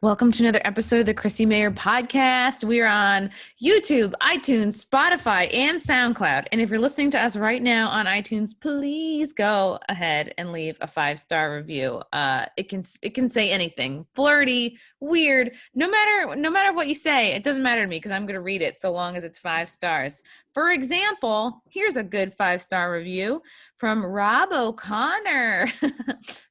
Welcome to another episode of the Chrissy Mayer podcast. We're on YouTube, iTunes, Spotify, and SoundCloud. And if you're listening to us right now on iTunes, please go ahead and leave a 5-star review. It can say anything, flirty, weird, no matter what you say. It doesn't matter to me because I'm going to read it so long as it's 5 stars. For example, here's a good 5-star review from Rob O'Connor.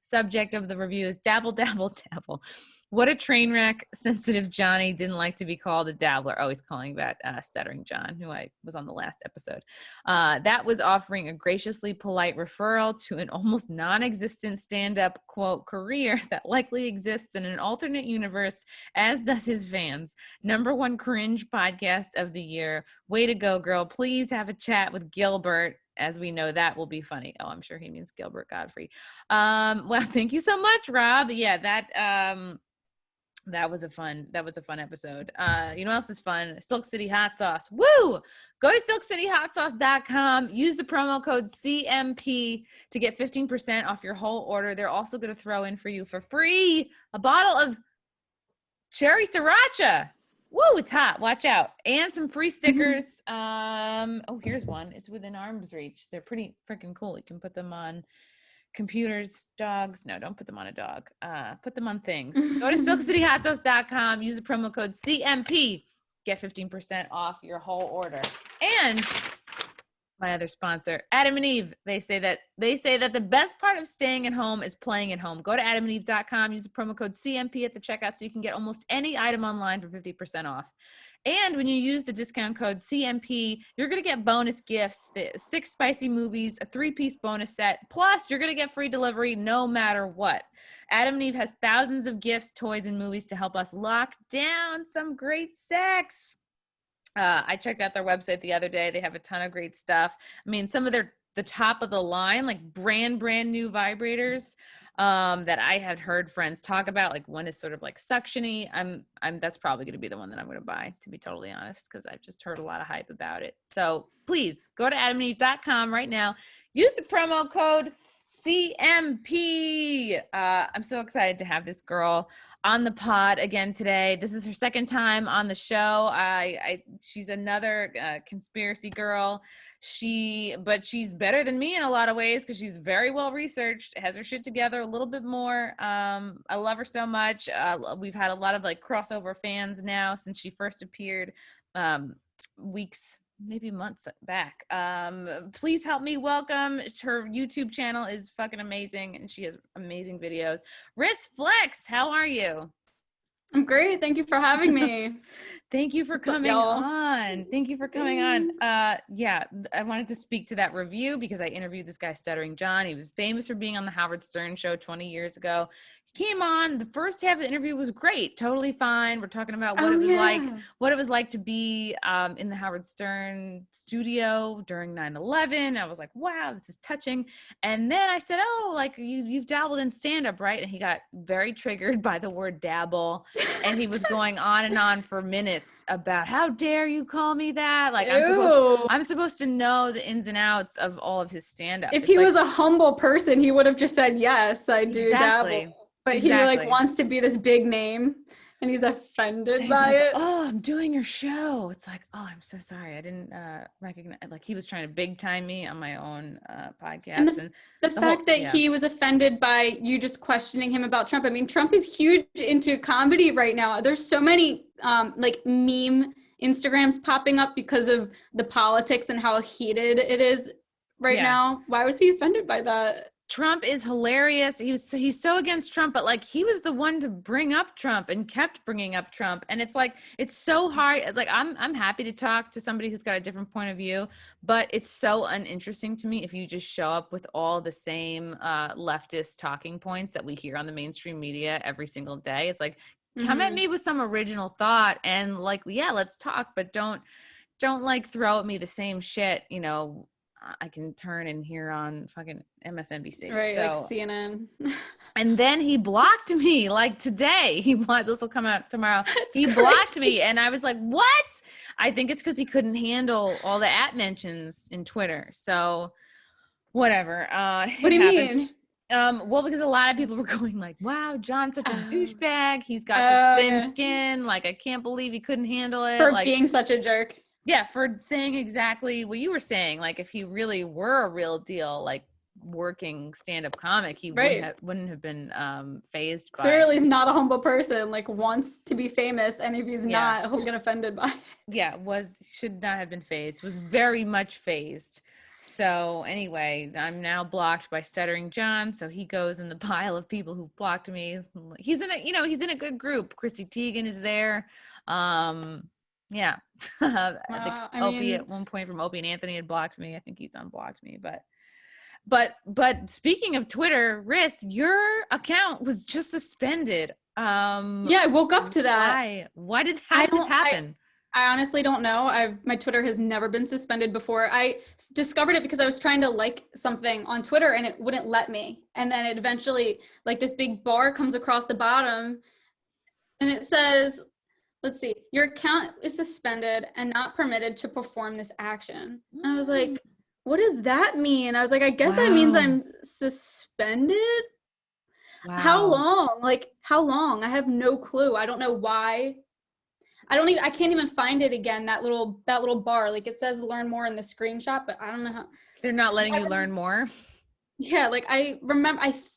Subject of the review is dabble, dabble, dabble. What a train wreck. Sensitive Johnny didn't like to be called a dabbler. Oh, he's calling about Stuttering John, who I was on the last episode. That was offering a graciously polite referral to an almost non-existent stand-up, quote, career that likely exists in an alternate universe, as does his fans. #1 cringe podcast of the year. Way to go, girl. Please have a chat with Gilbert. As we know, that will be funny. Oh, I'm sure he means Gilbert Godfrey. Well, thank you so much, Rob. Yeah, that was a fun episode. You know what else is fun? Silk City Hot Sauce. Woo! Go to silkcityhotsauce.com. Use the promo code CMP to get 15% off your whole order. They're also going to throw in for you for free a bottle of cherry sriracha. Woo, it's hot. Watch out. And some free stickers. Oh, here's one. It's within arm's reach. They're pretty freaking cool. You can put them on computers, dogs. No, don't put them on a dog. Put them on things. Go to silkcityhotsauce.com. Use the promo code CMP. Get 15% off your whole order. And my other sponsor, Adam and Eve. They say that the best part of staying at home is playing at home. Go to adamandeve.com. Use the promo code CMP at the checkout so you can get almost any item online for 50% off. And when you use the discount code CMP, you're going to get bonus gifts, 6 spicy movies, a 3-piece bonus set, plus you're going to get free delivery no matter what. Adam and Eve has thousands of gifts, toys, and movies to help us lock down some great sex. I checked out their website the other day. They have a ton of great stuff. I mean, some of the top of the line, like brand new vibrators that I had heard friends talk about. Like one is sort of like suctiony. That's probably going to be the one that I'm going to buy, to be totally honest, because I've just heard a lot of hype about it. So please go to adamandeve.com right now. Use the promo code CMP. I'm so excited to have this girl on the pod again today. This is her second time on the show. She's another conspiracy girl. But she's better than me in a lot of ways because she's very well researched, has her shit together a little bit more. I love her so much. We've had a lot of like crossover fans now since she first appeared weeks, maybe months back. Please help me welcome. Her YouTube channel is fucking amazing and she has amazing videos. Riz Flex, how are you? I'm great. Thank you for having me. Thank you for coming on. Thank you for coming on. Yeah, I wanted to speak to that review because I interviewed this guy, Stuttering John. He was famous for being on the Howard Stern show 20 years ago. He came on. The first half of the interview was great. Totally fine. We're talking about what it was like to be in the Howard Stern studio during 9/11. I was like, wow, this is touching. And then I said, oh, like you've dabbled in stand-up, right? And he got very triggered by the word dabble. And he was going on and on for minutes about how dare you call me that? Like I'm supposed to know the ins and outs of all of his stand-up. If he was a humble person, he would have just said, yes, I do dabble. But he like wants to be this big name and he's offended by it. Oh, I'm doing your show. It's like, oh, I'm so sorry. I didn't recognize, like he was trying to big time me on my own podcast. And the fact that he was offended by you just questioning him about Trump. I mean, Trump is huge into comedy right now. There's so many like meme Instagrams popping up because of the politics and how heated it is right now. Why was he offended by that? Trump is hilarious. He's so against Trump, but like he was the one to bring up Trump and kept bringing up Trump. And it's like, it's so hard. Like I'm happy to talk to somebody who's got a different point of view, but it's so uninteresting to me if you just show up with all the same leftist talking points that we hear on the mainstream media every single day. It's like, come at me with some original thought and like, yeah, let's talk, but don't like throw at me the same shit, you know, I can turn and hear on fucking MSNBC. Right, like CNN. And then he blocked me like today. This will come out tomorrow. He blocked me and I was like, what? I think it's because he couldn't handle all the @ mentions in Twitter. So whatever. What do you mean? Well, because a lot of people were going like, wow, John's such a Oh. douchebag. He's got such thin Okay. skin. Like, I can't believe he couldn't handle it. For Like, being such a jerk. yeah, for saying exactly what you were saying. Like, if he really were a real deal, like working stand-up comic, he Right. wouldn't have been phased by. Clearly he's not a humble person, like wants to be famous, and if he's Yeah. not, he'll get offended by it. Yeah, should not have been phased. Was very much phased. So anyway, I'm now blocked by Stuttering John. So he goes in the pile of people who blocked me. He's in a good group. Chrissy Teigen is there. Yeah. I think I Opie mean, at one point from Opie and Anthony had blocked me. I think he's unblocked me, but speaking of Twitter, Riss, your account was just suspended. yeah, I woke up to that. How did this happen? I honestly don't know. My Twitter has never been suspended before. I discovered it because I was trying to like something on Twitter and it wouldn't let me. And then it eventually, like, this big bar comes across the bottom and it says, let's see, your account is suspended and not permitted to perform this action. And I was like, what does that mean? I was like, I guess that means I'm suspended. Wow. How long? Like, how long? I have no clue. I don't know why. I can't even find it again, that little bar. Like, it says learn more in the screenshot, but I don't know how. They're not letting you learn more? Yeah, like I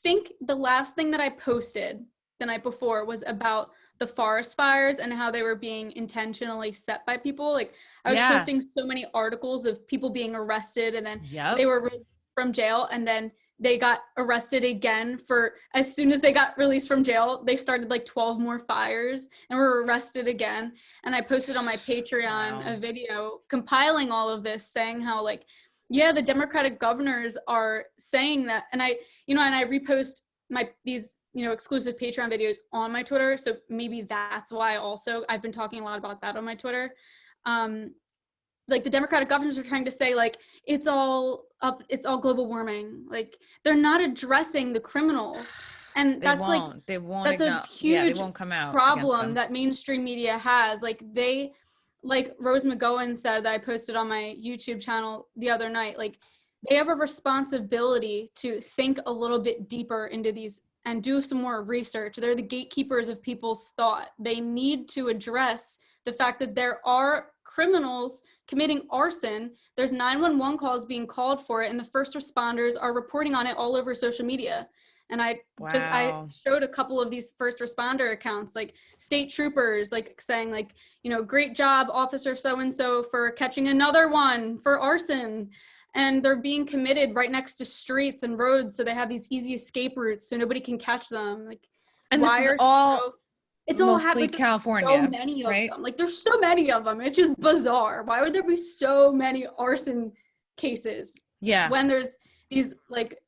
think the last thing that I posted the night before was about the forest fires and how they were being intentionally set by people. Like, I was posting so many articles of people being arrested and then they were released from jail, and then they got arrested again for, as soon as they got released from jail, they started like 12 more fires and were arrested again. And I posted on my Patreon a video compiling all of this, saying how, like, yeah, the Democratic governors are saying that. And I repost these exclusive Patreon videos on my Twitter. So maybe that's why also I've been talking a lot about that on my Twitter. Like, the Democratic governors are trying to say, like, it's all global warming. Like, they're not addressing the criminals. And that's a huge problem that mainstream media has. Like, like Rose McGowan said, that I posted on my YouTube channel the other night, like, they have a responsibility to think a little bit deeper into these and do some more research. They're the gatekeepers of people's thought. They need to address the fact that there are criminals committing arson. There's 911 calls being called for it, and the first responders are reporting on it all over social media. And I showed a couple of these first responder accounts, like state troopers, like saying, like, great job, officer so-and-so, for catching another one for arson. And they're being committed right next to streets and roads, so they have these easy escape routes so nobody can catch them. Like, and this is all it's all mostly like, California, so many of them. Like, there's so many of them. It's just bizarre. Why would there be so many arson cases? Yeah. When there's these, like,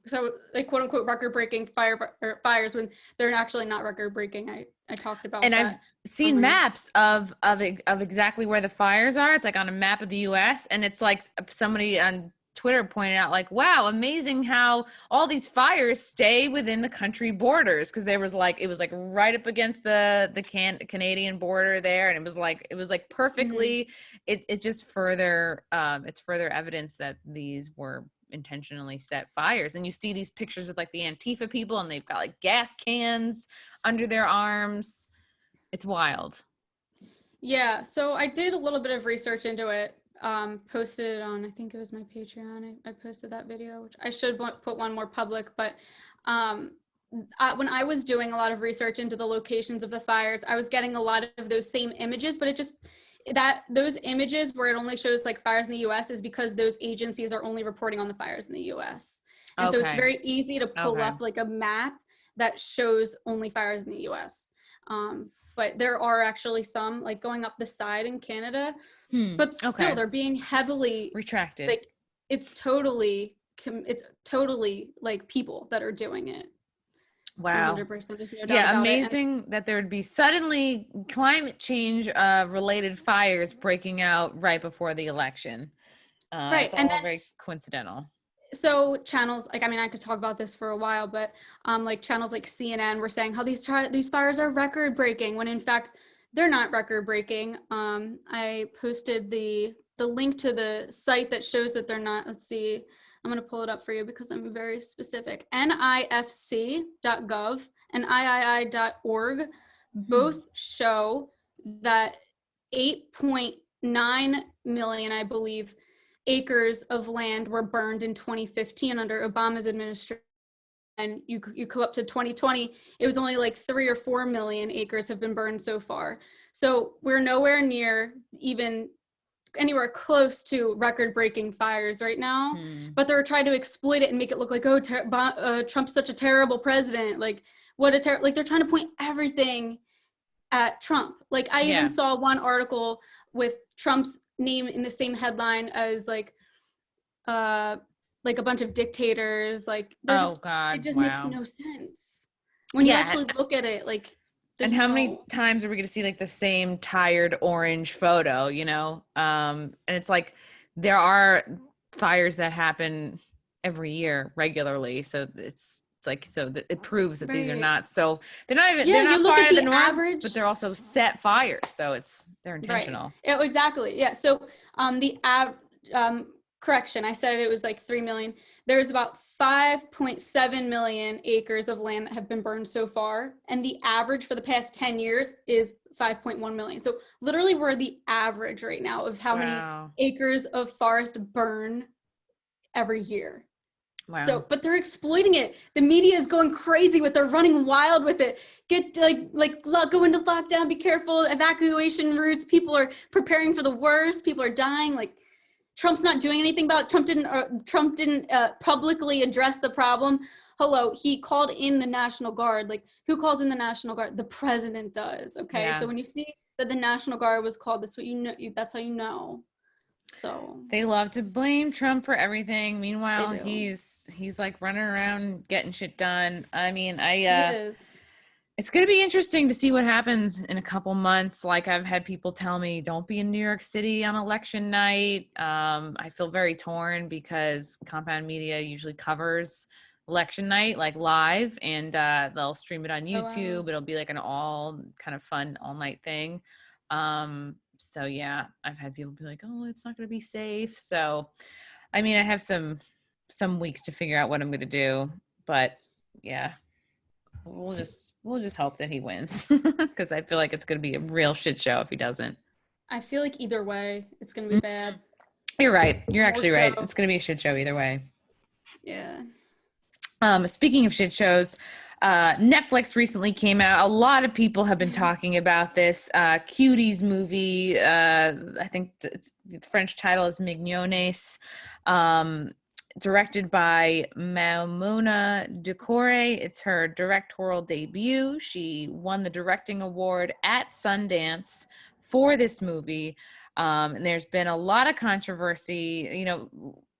quote unquote record breaking fires when they're actually not record breaking. I talked about and that. I've seen maps of exactly where the fires are. It's like on a map of the US, and it's like somebody on Twitter pointed out, like, wow, amazing how all these fires stay within the country borders, because it was like right up against the Canadian border there, and it was like perfectly. It's just further it's further evidence that these were intentionally set fires. And you see these pictures with, like, the Antifa people, and they've got, like, gas cans under their arms. It's wild. Yeah, so I did a little bit of research into it. Posted on, I think it was my Patreon. I posted that video, which I should put one more public, but when I was doing a lot of research into the locations of the fires, I was getting a lot of those same images, but those images where it only shows, like, fires in the US is because those agencies are only reporting on the fires in the US. And so it's very easy to pull up, like, a map that shows only fires in the US. But there are actually some, like, going up the side in Canada, but still they're being heavily retracted. Like, it's totally like people that are doing it. Wow. 100%. There's no doubt about amazing that there would be suddenly climate change related fires breaking out right before the election. It's all very coincidental. So channels, like, I mean, I could talk about this for a while, but like channels like CNN were saying how these fires are record breaking, when in fact they're not record breaking. I posted the link to the site that shows that they're not. Let's see, I'm going to pull it up for you because I'm very specific. NIFC.gov and III.org both show that 8.9 million, I believe, acres of land were burned in 2015 under Obama's administration. And you go up to 2020, it was only like 3 or 4 million acres have been burned so far. So we're nowhere near even anywhere close to record-breaking fires right now, but they're trying to exploit it and make it look like, oh, Trump's such a terrible president. Like, like they're trying to point everything at Trump. Like, I even saw one article with Trump's name in the same headline as like a bunch of dictators. Like, it just makes no sense when you actually look at it. Like, and how many times are we going to see like the same tired orange photo, you know? And it's like, there are fires that happen every year regularly. So it's like, so that it proves that these are not, so they're not even, they're not fire the norm, average, but they're also set fires. So they're intentional. Right. Exactly. Yeah. So correction, I said it was like 3 million. There's about 5.7 million acres of land that have been burned so far. And the average for the past 10 years is 5.1 million. So literally we're the average right now of how many acres of forest burn every year. Wow. So, but they're exploiting it. The media is going crazy with it. They're running wild with it. Get go into lockdown, be careful, evacuation routes. People are preparing for the worst. People are dying. Like, Trump's not doing anything about it. Trump didn't publicly address the problem. Hello, he called in the National Guard. Like, who calls in the National Guard? The president does. Okay, so when you see that the National Guard was called, that's what you know. That's how you know. So they love to blame Trump for everything. Meanwhile, he's like running around getting shit done. I mean, it's going to be interesting to see what happens in a couple months. Like, I've had people tell me, don't be in New York City on election night. I feel very torn because Compound Media usually covers election night, like live, and they'll stream it on YouTube. It'll be like an all kind of fun all night thing. So yeah, I've had people be like, oh, it's not going to be safe. So, I mean, I have some weeks to figure out what I'm going to do, but yeah. We'll just hope that he wins because I feel like it's going to be a real shit show if he doesn't. I feel like either way, it's going to be bad. You're right. You're actually right. It's going to be a shit show either way. Yeah. Speaking of shit shows, Netflix recently came out. A lot of people have been talking about this Cuties movie. I think the French title is Mignonnes. Directed by Maimouna Decore. It's her directorial debut. She won the directing award at Sundance for this movie. And there's been a lot of controversy. You know,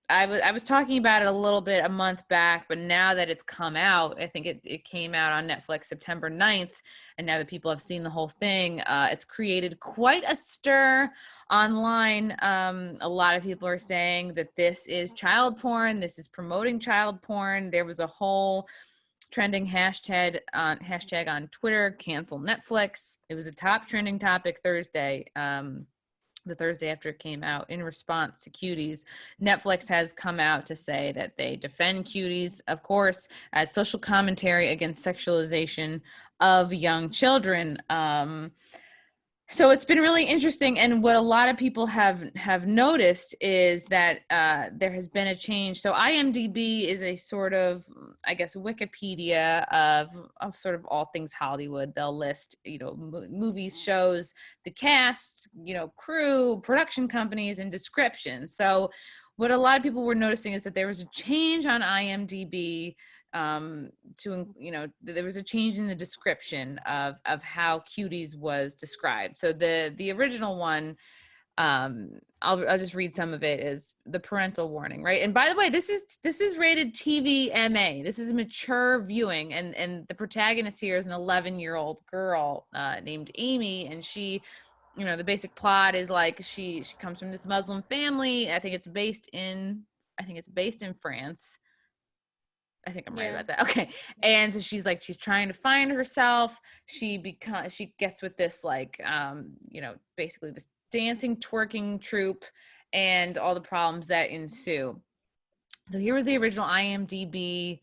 I was talking about it a little bit a month back, but now that it's come out, I think it came out on Netflix September 9th. And now that people have seen the whole thing, it's created quite a stir online. A lot of people are saying that this is child porn. This is promoting child porn. There was a whole trending hashtag on Twitter, cancel Netflix. It was a top trending topic Thursday. The Thursday after it came out in response to Cuties. Netflix has come out to say that they defend Cuties, of course, as social commentary against sexualization of young children. So it's been really interesting. And what a lot of people have noticed is that there has been a change. So IMDb is a sort of, I guess, Wikipedia of sort of all things Hollywood. They'll list, you know, movies, shows, the cast, you know, crew, production companies, and descriptions. So what a lot of people were noticing is that there was a change on IMDb there was a change in the description of how Cuties was described. So the original one, I'll just read some of it, is the parental warning, right? And by the way, this is rated TVMA. This is mature viewing, and the protagonist here is an 11-year-old girl named Amy, and she, you know, the basic plot is like she comes from this Muslim family. I think it's based in France. I think I'm right about that. Okay. And so she's trying to find herself. She gets with this basically this dancing, twerking troupe and all the problems that ensue. So here was the original IMDb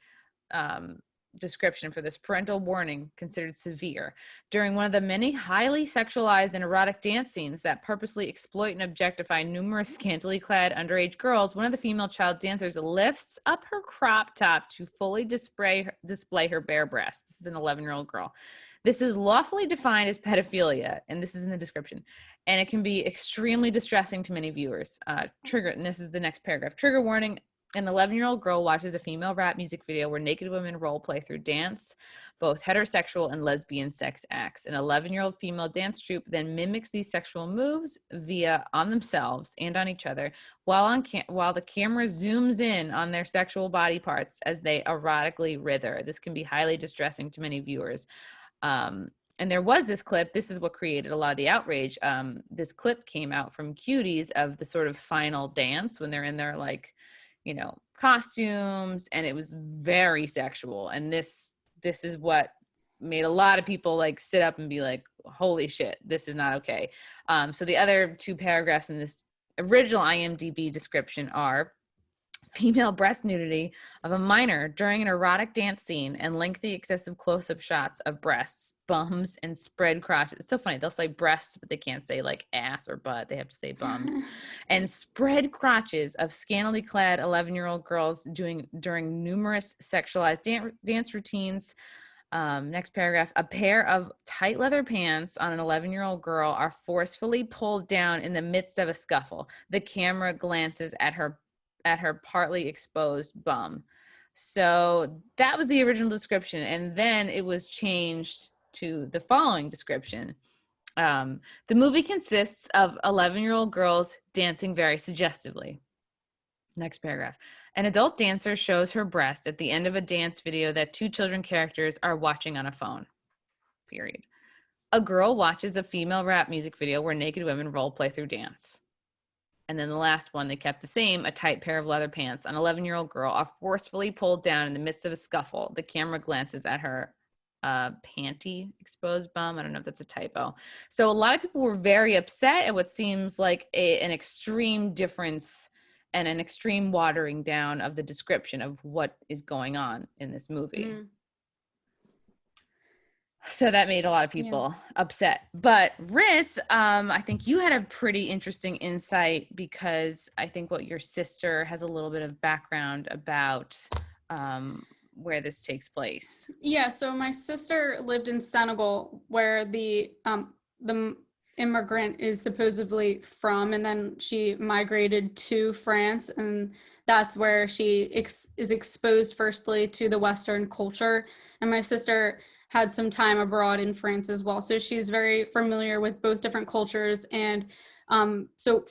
description for this: parental warning considered severe. During one of the many highly sexualized and erotic dance scenes that purposely exploit and objectify numerous scantily clad underage girls, one of the female child dancers lifts up her crop top to fully display her bare breasts. This is an 11-year-old girl. This is lawfully defined as pedophilia, and this is in the description, and it can be extremely distressing to many viewers. Trigger, and this is the next paragraph. Trigger warning: an 11-year-old girl watches a female rap music video where naked women role play through dance, both heterosexual and lesbian sex acts. An 11-year-old female dance troupe then mimics these sexual moves on themselves and on each other while the camera zooms in on their sexual body parts as they erotically writher. This can be highly distressing to many viewers. And there was this clip. This is what created a lot of the outrage. This clip came out from Cuties of the sort of final dance when they're in their costumes, and it was very sexual. And this is what made a lot of people sit up and be like, holy shit, this is not okay. So the other two paragraphs in this original IMDb description are: female breast nudity of a minor during an erotic dance scene and lengthy excessive close-up shots of breasts, bums, and spread crotches. It's so funny. They'll say breasts, but they can't say ass or butt. They have to say bums. And spread crotches of scantily clad 11-year-old girls during numerous sexualized dance routines. Next paragraph: a pair of tight leather pants on an 11-year-old girl are forcefully pulled down in the midst of a scuffle. The camera glances at her partly exposed bum. So that was the original description. And then it was changed to the following description. The movie consists of 11-year-old girls dancing very suggestively. Next paragraph: an adult dancer shows her breast at the end of a dance video that two children characters are watching on a phone. Period. A girl watches a female rap music video where naked women role play through dance. And then the last one, they kept the same: a tight pair of leather pants on an 11-year-old girl are forcefully pulled down in the midst of a scuffle. The camera glances at her panty exposed bum. I don't know if that's a typo. So a lot of people were very upset at what seems like an extreme difference and an extreme watering down of the description of what is going on in this movie. Mm. So that made a lot of people upset. But Riz, I think you had a pretty interesting insight, because I think what your sister has a little bit of background about where this takes place. Yeah, so my sister lived in Senegal, where the immigrant is supposedly from, and then she migrated to France, and that's where she is exposed firstly to the Western culture. And my sister had some time abroad in France as well, so she's very familiar with both different cultures. And so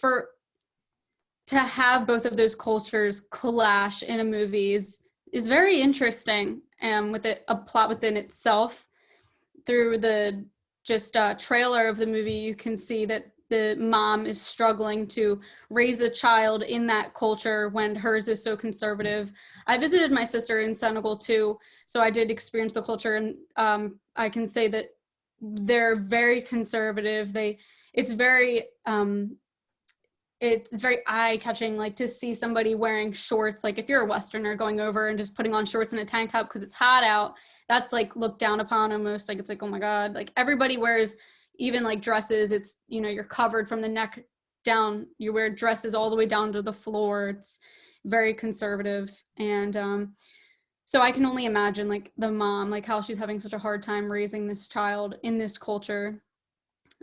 to have both of those cultures clash in a movie is very interesting, with a plot within itself. Through the trailer of the movie, you can see that the mom is struggling to raise a child in that culture when hers is so conservative. I visited my sister in Senegal too, so I did experience the culture, and I can say that they're very conservative. It's very eye-catching, to see somebody wearing shorts. If you're a Westerner going over and just putting on shorts and a tank top because it's hot out, that's looked down upon almost. It's oh my God. Everybody wears even dresses. It's, you're covered from the neck down. You wear dresses all the way down to the floor. It's very conservative. And so I can only imagine the mom, how she's having such a hard time raising this child in this culture.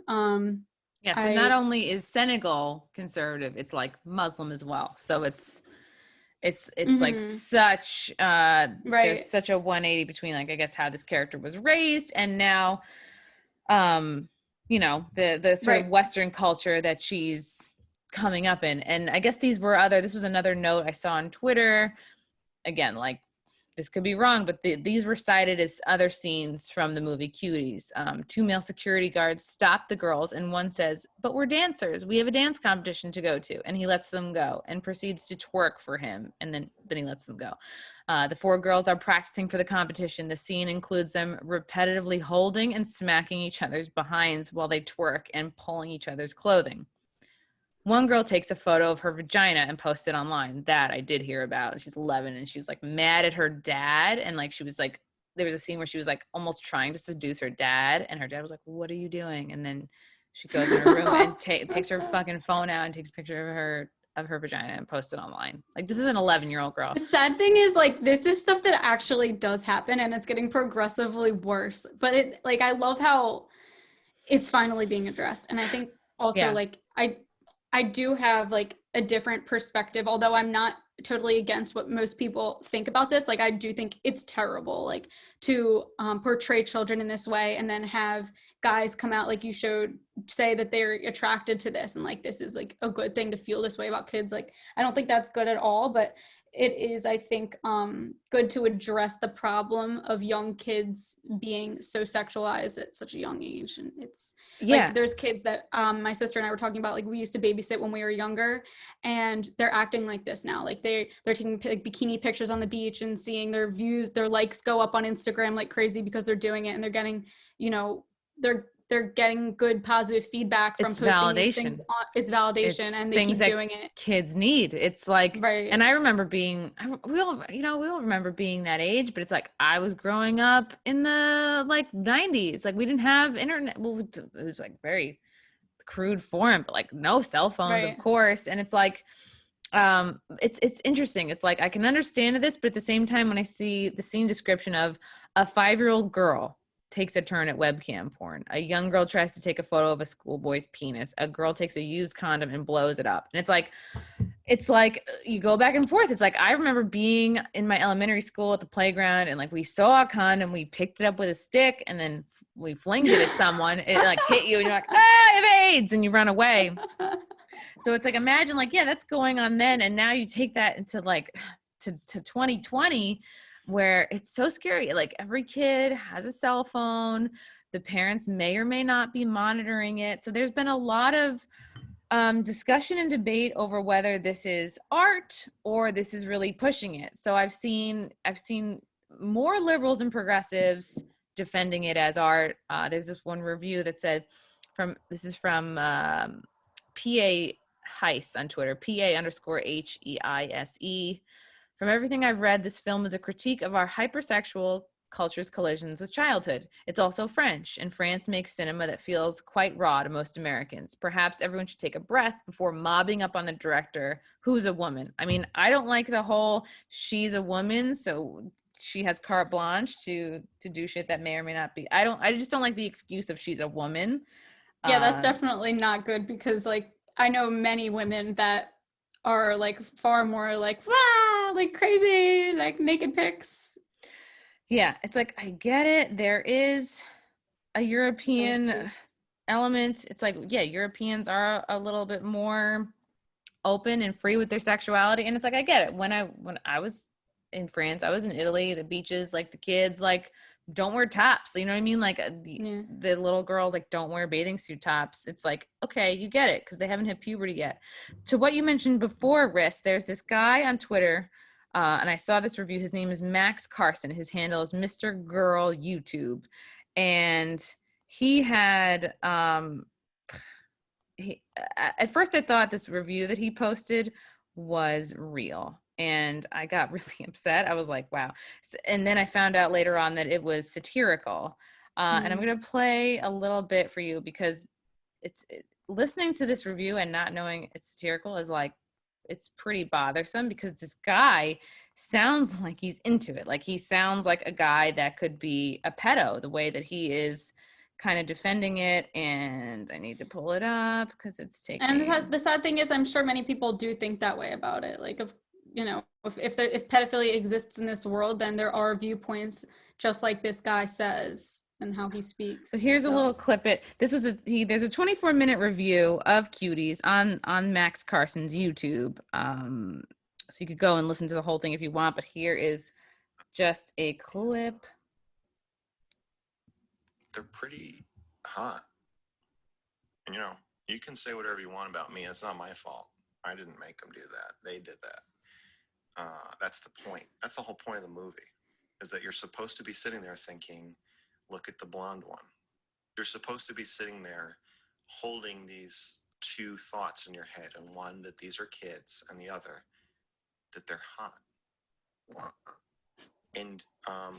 Yeah, so not only is Senegal conservative, it's Muslim as well. So it's mm-hmm. Such right. There's such a 180 between I guess how this character was raised and now the sort right. of Western culture that she's coming up in. And I guess this was another note I saw on Twitter. Again, this could be wrong, but these were cited as other scenes from the movie Cuties. Two male security guards stop the girls, and one says, "But we're dancers. We have a dance competition to go to." And he lets them go and proceeds to twerk for him, and then he lets them go. The four girls are practicing for the competition. The scene includes them repetitively holding and smacking each other's behinds while they twerk and pulling each other's clothing. one girl takes a photo of her vagina and posts it online. That I did hear about. She's 11 and she was like mad at her dad. And like, she was like, there was a scene where she was like almost trying to seduce her dad. And her dad was like, what are you doing? And then she goes in her room and takes her fucking phone out and takes a picture of her vagina and posts it online. Like, this is an 11-year-old girl. The sad thing is, like, this is stuff that actually does happen and it's getting progressively worse. But it, like, I love how it's finally being addressed. And I think also, like, I do have like a different perspective, although I'm not totally against what most people think about this. Like, I do think it's terrible, like, to portray children in this way and then have guys come out, like you showed, say that they're attracted to this and like this is like a good thing to feel this way about kids. Like, I don't think that's good at all, but it is, I think, good to address the problem of young kids being so sexualized at such a young age. And it's like, there's kids that my sister and I were talking about, like, we used to babysit when we were younger, and they're acting like this now. Like, they're taking like bikini pictures on the beach and seeing their views, their likes go up on Instagram like crazy because they're doing it, and they're getting, you know, they're getting good positive feedback from posting these things. It's validation, and they keep doing it. Kids need. It's like, right. And I remember being, we all remember being that age, but it's like, I was growing up in the like 90s. Like, we didn't have internet. Well, it was like very crude form, but like no cell phones, of course. And it's like, it's interesting. It's like, I can understand this, but at the same time, when I see the scene description of a 5-year-old girl takes a turn at webcam porn. A young girl tries to take a photo of a schoolboy's penis. A girl takes a used condom and blows it up. And it's like you go back and forth. It's like, I remember being in my elementary school at the playground and like we saw a condom, we picked it up with a stick and then we flinged it at someone. It like hit you and you're like, I have AIDS, and you run away. So it's like, imagine like, yeah, that's going on then. And now you take that into like to 2020, where it's so scary. Like, every kid has a cell phone. The parents may or may not be monitoring it. So there's been a lot of discussion and debate over whether this is art or this is really pushing it. So I've seen more liberals and progressives defending it as art. There's this one review that said this is from PA Heise on Twitter, PA_HEISE. From everything I've read, this film is a critique of our hypersexual culture's collisions with childhood. It's also French, and France makes cinema that feels quite raw to most Americans. Perhaps everyone should take a breath before mobbing up on the director, who's a woman. I mean, I don't like the whole she's a woman, so she has carte blanche to do shit that may or may not be. I just don't like the excuse of she's a woman. Yeah, that's definitely not good, because like, I know many women that are like far more like, wow, like crazy, like naked pics. Yeah, it's like, I get it. There is a European element. It's like, yeah, Europeans are a little bit more open and free with their sexuality. And it's like, I get it. When I was in France, I was in Italy, the beaches, like the kids, like, don't wear tops. You know what I mean? Like the little girls, like, don't wear bathing suit tops. It's like, okay, you get it, because they haven't hit puberty yet. To what you mentioned before, Riss, there's this guy on Twitter, and I saw this review. His name is Max Carson. His handle is Mr. Girl YouTube. And he had, at first I thought this review that he posted was real. And I got really upset. I was like, wow. And then I found out later on that it was satirical. And I'm going to play a little bit for you, because listening to this review and not knowing it's satirical is like, it's pretty bothersome, because this guy sounds like he's into it. Like, he sounds like a guy that could be a pedo, the way that he is kind of defending it. And I need to pull it up because it's taking. And the sad thing is, I'm sure many people do think that way about it. Like, if pedophilia exists in this world, then there are viewpoints just like this guy says and how he speaks. So here's a little clip. There's a 24-minute review of Cuties on Max Carson's YouTube. So you could go and listen to the whole thing if you want, but here is just a clip. They're pretty hot. And, you can say whatever you want about me. It's not my fault. I didn't make them do that. They did that. That's the point. That's the whole point of the movie, is that you're supposed to be sitting there thinking, look at the blonde one. You're supposed to be sitting there holding these two thoughts in your head, and one that these are kids, and the other that they're hot. And I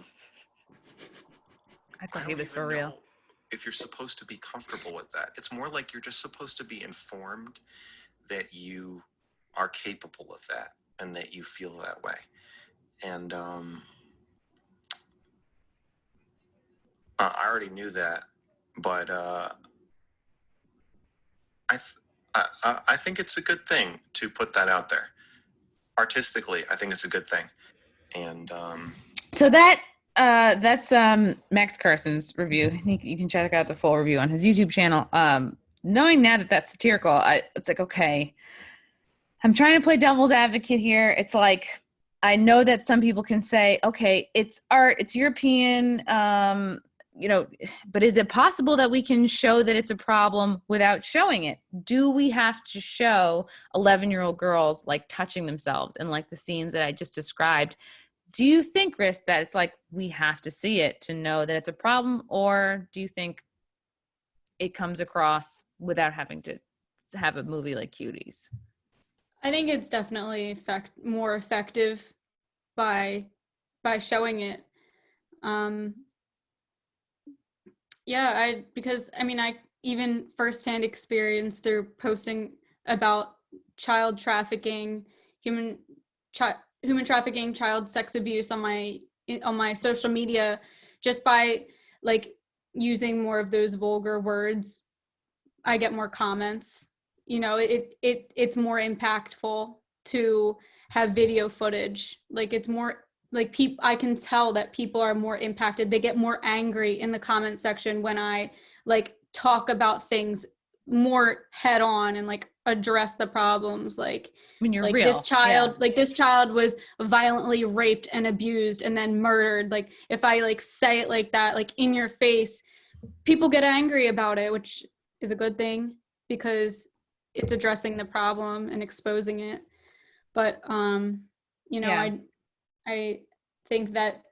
I thought he don't was even for real. know if you're supposed to be comfortable with that. It's more like you're just supposed to be informed that you are capable of that and that you feel that way. And I already knew that, but I think it's a good thing to put that out there. Artistically, I think it's a good thing. And So that's Max Carson's review. You can check out the full review on his YouTube channel. Knowing now that that's satirical, it's like, okay, I'm trying to play devil's advocate here. It's like, I know that some people can say, okay, it's art, it's European, but is it possible that we can show that it's a problem without showing it? Do we have to show 11-year-old girls like touching themselves and like the scenes that I just described? Do you think, Chris, that it's like we have to see it to know that it's a problem, or do you think it comes across without having to have a movie like Cuties? I think it's definitely more effective by showing it. Because I even firsthand experience through posting about child trafficking, human trafficking, child sex abuse on my social media, just by like using more of those vulgar words, I get more comments. It's more impactful to have video footage. Like, it's more like I can tell that people are more impacted. They get more angry in the comment section when I like talk about things more head on and like address the problems. Like, when you're like real, this child was violently raped and abused and then murdered. Like, if I like say it like that, like in your face, people get angry about it, which is a good thing because it's addressing the problem and exposing it. But I think that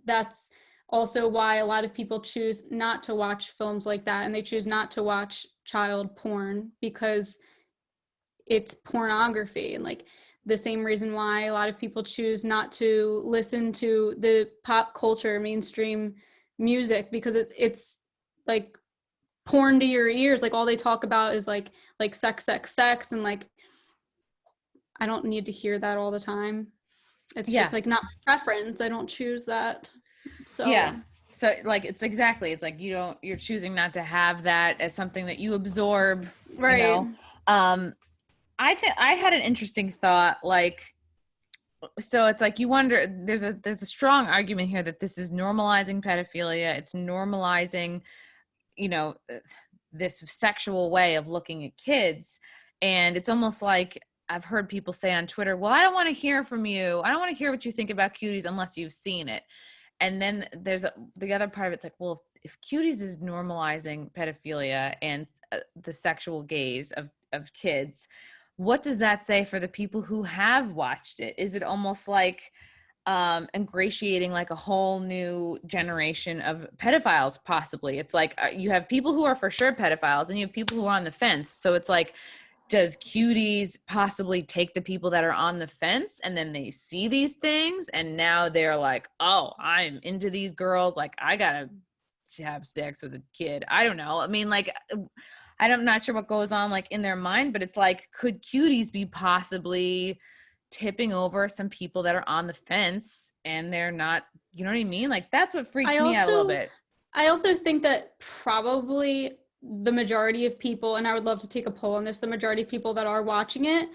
that's also why a lot of people choose not to watch films like that, and they choose not to watch child porn because it's pornography. And like the same reason why a lot of people choose not to listen to the pop culture mainstream music, because it's like porn to your ears. Like, all they talk about is like sex, and like I don't need to hear that all the time. It's just like not my preference. I don't choose that. So so like it's like you're choosing not to have that as something that you absorb, right. I think I had an interesting thought, like, so it's like you wonder, there's a strong argument here that this is normalizing pedophilia. It's normalizing this sexual way of looking at kids. And it's almost like I've heard people say on Twitter, well, I don't want to hear from you. I don't want to hear what you think about Cuties unless you've seen it. And then there's the other part of it's like, well, if Cuties is normalizing pedophilia and the sexual gaze of kids, what does that say for the people who have watched it? Is it almost like ingratiating like a whole new generation of pedophiles? Possibly. It's like you have people who are for sure pedophiles and you have people who are on the fence. So it's like, does Cuties possibly take the people that are on the fence and then they see these things and now they're like, oh, I'm into these girls, like I gotta have sex with a kid? I don't know. I mean, like, I'm not sure what goes on like in their mind, but it's like, could Cuties be possibly tipping over some people that are on the fence and they're not, you know what I mean? Like, that's what freaks me out a little bit. I also think that probably the majority of people, and I would love to take a poll on this, the majority of people that are watching it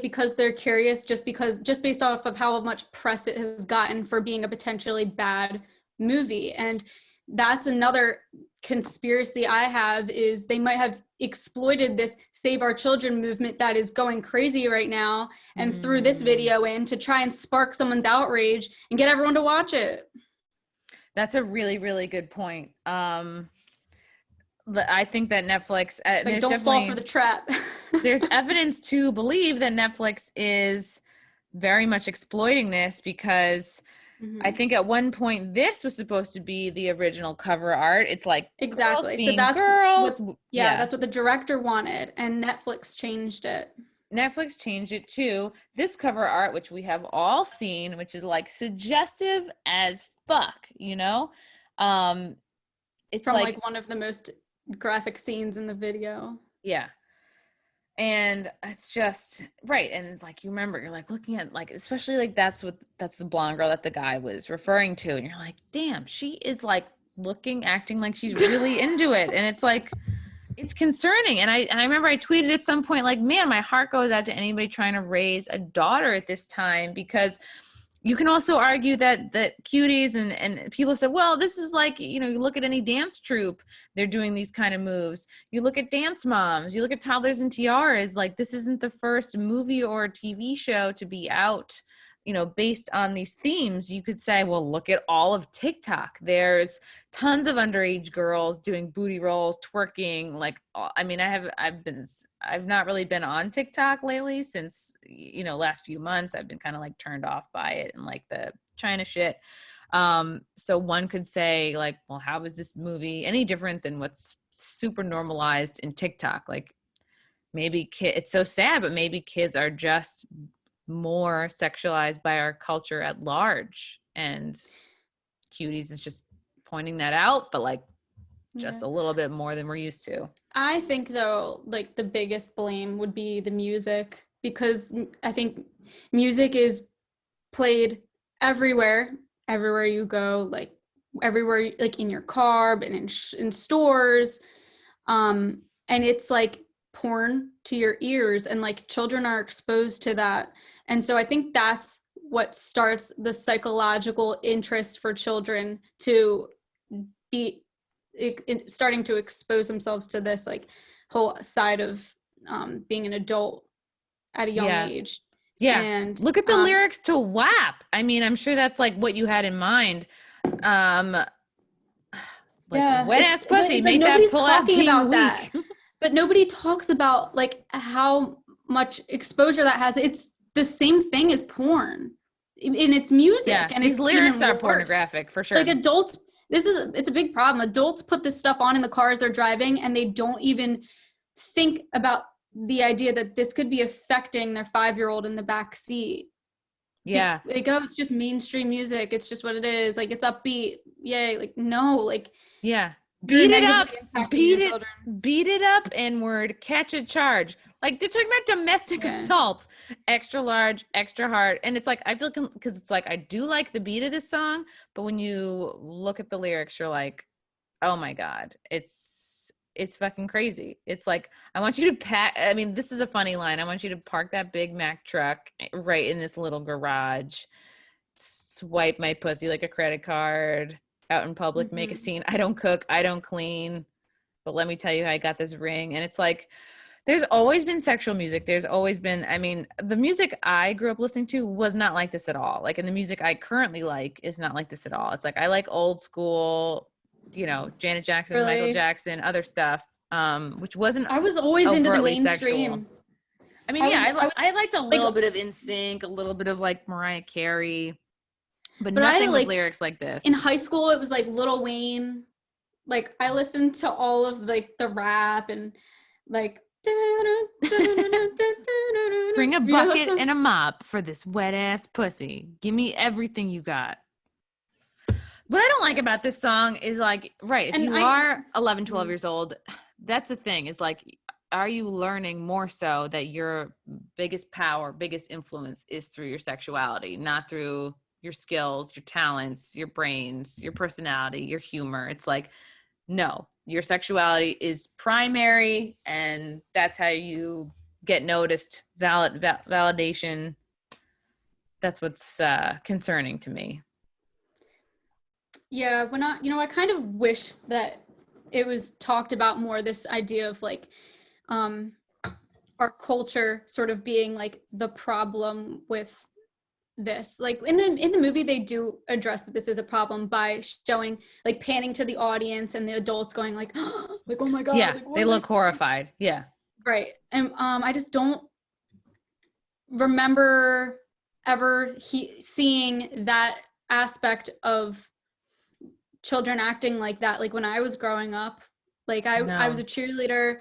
because they're curious, just based off of how much press it has gotten for being a potentially bad movie. And that's another conspiracy I have, is they might have exploited this Save Our Children movement that is going crazy right now and threw this video in to try and spark someone's outrage and get everyone to watch it. That's a really, really good point. I think that Netflix, like, don't fall for the trap. There's evidence to believe that Netflix is very much exploiting this because I think at one point this was supposed to be the original cover art. It's like exactly. girls being So that's girls. that's what the director wanted, and Netflix changed it. Netflix changed it too. This cover art, which we have all seen, which is like suggestive as fuck, you know? It's from like one of the most graphic scenes in the video. Yeah. And it's just right. And like, you remember, you're like looking at like, especially like that's the blonde girl that the guy was referring to. And you're like, damn, she is like acting like she's really into it. And it's like, it's concerning. And I remember I tweeted at some point, like, man, my heart goes out to anybody trying to raise a daughter at this time, because you can also argue that Cuties and people said, well, this is like, you know, you look at any dance troupe, they're doing these kind of moves. You look at Dance Moms, you look at Toddlers and Tiaras, like this isn't the first movie or TV show to be out, you know, based on these themes. You could say, well, look at all of TikTok. There's tons of underage girls doing booty rolls, twerking. Like, I mean, I've not really been on TikTok lately since, you know, last few months. I've been kind of like turned off by it and like the China shit. So one could say like, well, how is this movie any different than what's super normalized in TikTok? Like maybe it's so sad, but maybe kids are just more sexualized by our culture at large, and Cuties is just pointing that out, but like just a little bit more than we're used to. I think though, like the biggest blame would be the music, because I think music is played everywhere you go, like everywhere, like in your car, but in stores, and it's like porn to your ears, and like children are exposed to that. And so I think that's what starts the psychological interest for children to be starting to expose themselves to this like whole side of being an adult at a young age. Yeah. And look at the lyrics to WAP. I mean, I'm sure that's like what you had in mind. Like wet ass pussy, like, make that pull out team about weak. that. But nobody talks about like how much exposure that has. It's the same thing as porn in its music. And these lyrics are pornographic for sure. Like adults, it's a big problem. Adults put this stuff on in the cars they're driving, and they don't even think about the idea that this could be affecting their 5-year-old in the back seat. Yeah. Like, oh, it's just mainstream music. It's just what it is. Like, it's upbeat. Yay. Like, no, like. Yeah. Beat it up, N-word, catch a charge. Like, they're talking about domestic assault, extra large, extra hard. And it's like, I feel, because it's like, I do like the beat of this song, but when you look at the lyrics, you're like, oh my God, it's fucking crazy. It's like, I want you to I mean, this is a funny line. I want you to park that Big Mac truck right in this little garage, swipe my pussy like a credit card, out in public, make a scene. I don't cook, I don't clean, but let me tell you how I got this ring. And it's like, there's always been sexual music. There's always been, I mean, the music I grew up listening to was not like this at all. Like, and the music I currently like is not like this at all. It's like, I like old school, you know, Janet Jackson, really? Michael Jackson, other stuff, which wasn't. I was always into the mainstream. Sexual. I mean, I liked a little bit of NSYNC, a little bit of like Mariah Carey, but nothing with lyrics like this. In high school, it was like Lil Wayne. Like, I listened to all of like the rap and like. Bring a bucket and a mop for this wet ass pussy. Give me everything you got. What I don't like about this song is like, right, if you are 11, 12 years old, that's the thing, is like, are you learning more so that your biggest power, biggest influence is through your sexuality, not through your skills, your talents, your brains, your personality, your humor? It's like, no, your sexuality is primary, and that's how you get noticed, validation. That's what's concerning to me. Yeah, I kind of wish that it was talked about more, this idea of like our culture sort of being like the problem with this. Like in the movie, they do address that this is a problem by showing, like, panning to the audience and the adults going like, oh my God. Yeah, like, they look horrified. Yeah. Right. And I just don't remember ever seeing that aspect of children acting like that. Like when I was growing up, like I was a cheerleader.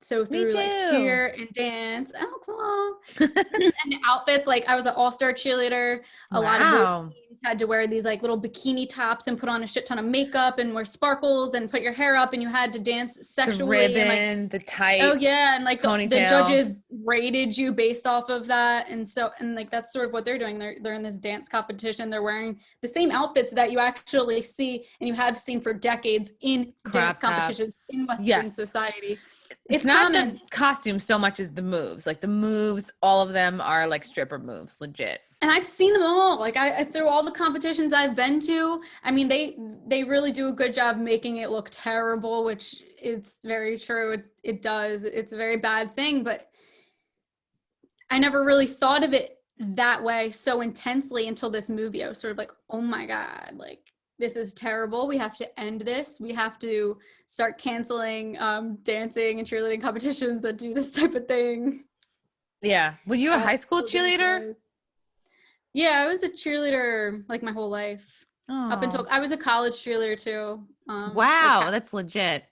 So Me through like too. cheer and dance, oh cool. And the outfits, like I was an all-star cheerleader. A lot of those Wow. teams had to wear these like little bikini tops and put on a shit ton of makeup and wear sparkles and put your hair up, and you had to dance The sexually and like, ribbon, the tight oh yeah, and like the ponytail. judges rated you based off of that, and so and like that's sort of what they're doing. They're in this dance competition. They're wearing the same outfits that you actually see and you have seen for decades in dance competitions in Western society. It's not common. The costume so much as the moves. Like the moves, all of them are like stripper moves, legit. And I've seen them all. Like I through all the competitions I've been to, I mean, they really do a good job making it look terrible, which it's very true. It does. It's a very bad thing, but I never really thought of it that way so intensely until this movie. I was sort of like, oh my God, like this is terrible. We have to end this. We have to start canceling dancing and cheerleading competitions that do this type of thing. Yeah. Were you a high school cheerleader? Yeah, I was a cheerleader like my whole life. Aww. Up until I was a college cheerleader too. Wow, like, that's legit.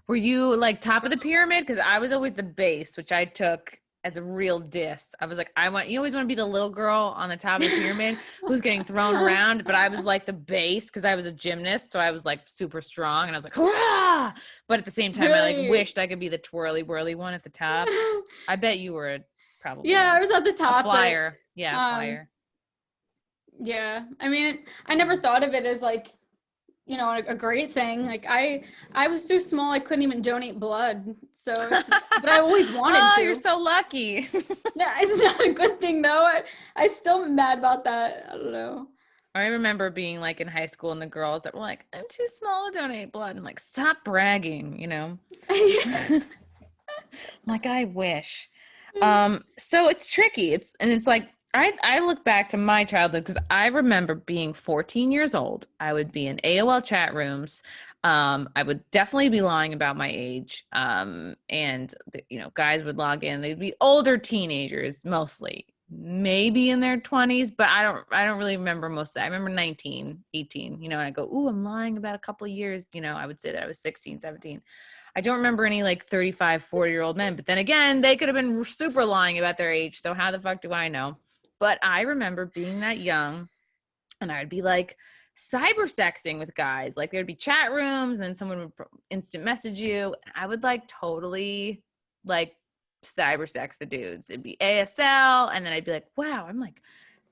Were you like top of the pyramid? Because I was always the base, which I took as a real diss. I was like, you always want to be the little girl on the top of the pyramid who's getting thrown around, but I was like the base because I was a gymnast, so I was like super strong, and I was like, hurrah! But at the same time, I like wished I could be the twirly whirly one at the top. I bet you were probably I was at the top. A flyer, flyer. Yeah, I mean, I never thought of it as like, you know, a great thing. Like I was too small, I couldn't even donate blood. So, but I always wanted to. Oh, you're so lucky. Yeah, it's not a good thing though. I still am mad about that. I don't know. I remember being like in high school and the girls that were like, I'm too small to donate blood. I'm like, stop bragging, you know? Like, I wish. So it's tricky. It's like, I look back to my childhood because I remember being 14 years old. I would be in AOL chat rooms. I would definitely be lying about my age. Guys would log in. They'd be older teenagers, mostly, maybe in their 20s, but I don't really remember most of that. I remember 19, 18, and I go, ooh, I'm lying about a couple of years. I would say that I was 16, 17. I don't remember any like 35, 40-year-old men, but then again, they could have been super lying about their age. So how the fuck do I know? But I remember being that young and I would be like cyber sexting with guys. Like there'd be chat rooms and then someone would instant message you. And I would like totally like cyber sex the dudes. It'd be ASL. And then I'd be like, wow, I'm like,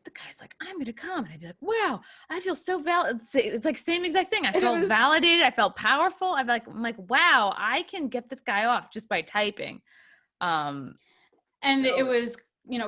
the guy's like, I'm going to come. And I'd be like, wow, I feel so validated. It's like same exact thing. I felt validated. I felt powerful. I'm like, wow, I can get this guy off just by typing. It was,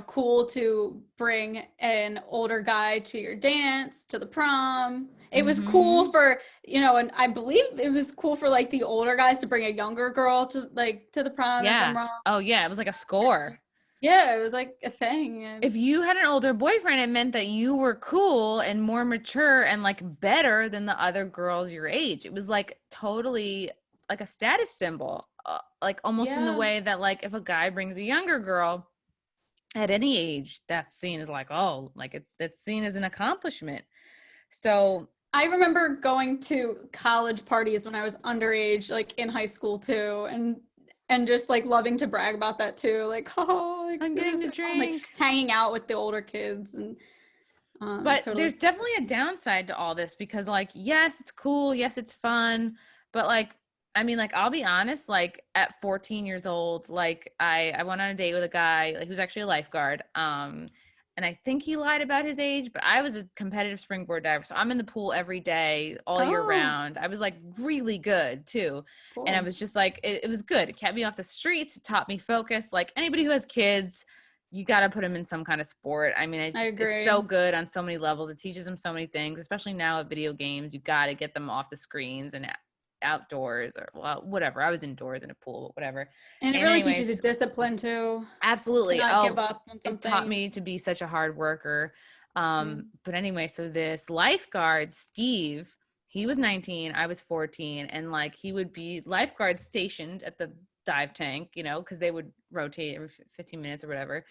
cool to bring an older guy to your dance, to the prom. It was cool for, and I believe it was cool for like the older guys to bring a younger girl to the prom. Yeah. If I'm wrong. Oh yeah. It was like a score. Yeah. It was like a thing. If you had an older boyfriend, it meant that you were cool and more mature and like better than the other girls your age. It was like totally like a status symbol, like almost in the way that like if a guy brings a younger girl at any age, that's seen as like, oh, like it's seen as an accomplishment. So I remember going to college parties when I was underage, like in high school too, and just like loving to brag about that too, like, oh, like, I'm getting a drink, like, hanging out with the older kids. And but there's definitely a downside to all this because like, yes, it's cool, yes, it's fun, but like, I mean, like, I'll be honest, like at 14 years old, like I went on a date with a guy, like, who's actually a lifeguard. And I think he lied about his age, but I was a competitive springboard diver. So I'm in the pool every day, all year round. I was like really good too. Cool. And I was just like, it was good. It kept me off the streets. It taught me focus. Like anybody who has kids, you got to put them in some kind of sport. I mean, it's so good on so many levels. It teaches them so many things, especially now at video games. You got to get them off the screens and outdoors or whatever. I was indoors in a pool, whatever. And it really teaches you discipline too. Absolutely. To not give up on something. It taught me to be such a hard worker. But anyway, so this lifeguard, Steve, he was 19, I was 14, and like he would be lifeguard stationed at the dive tank, because they would rotate every 15 minutes or whatever.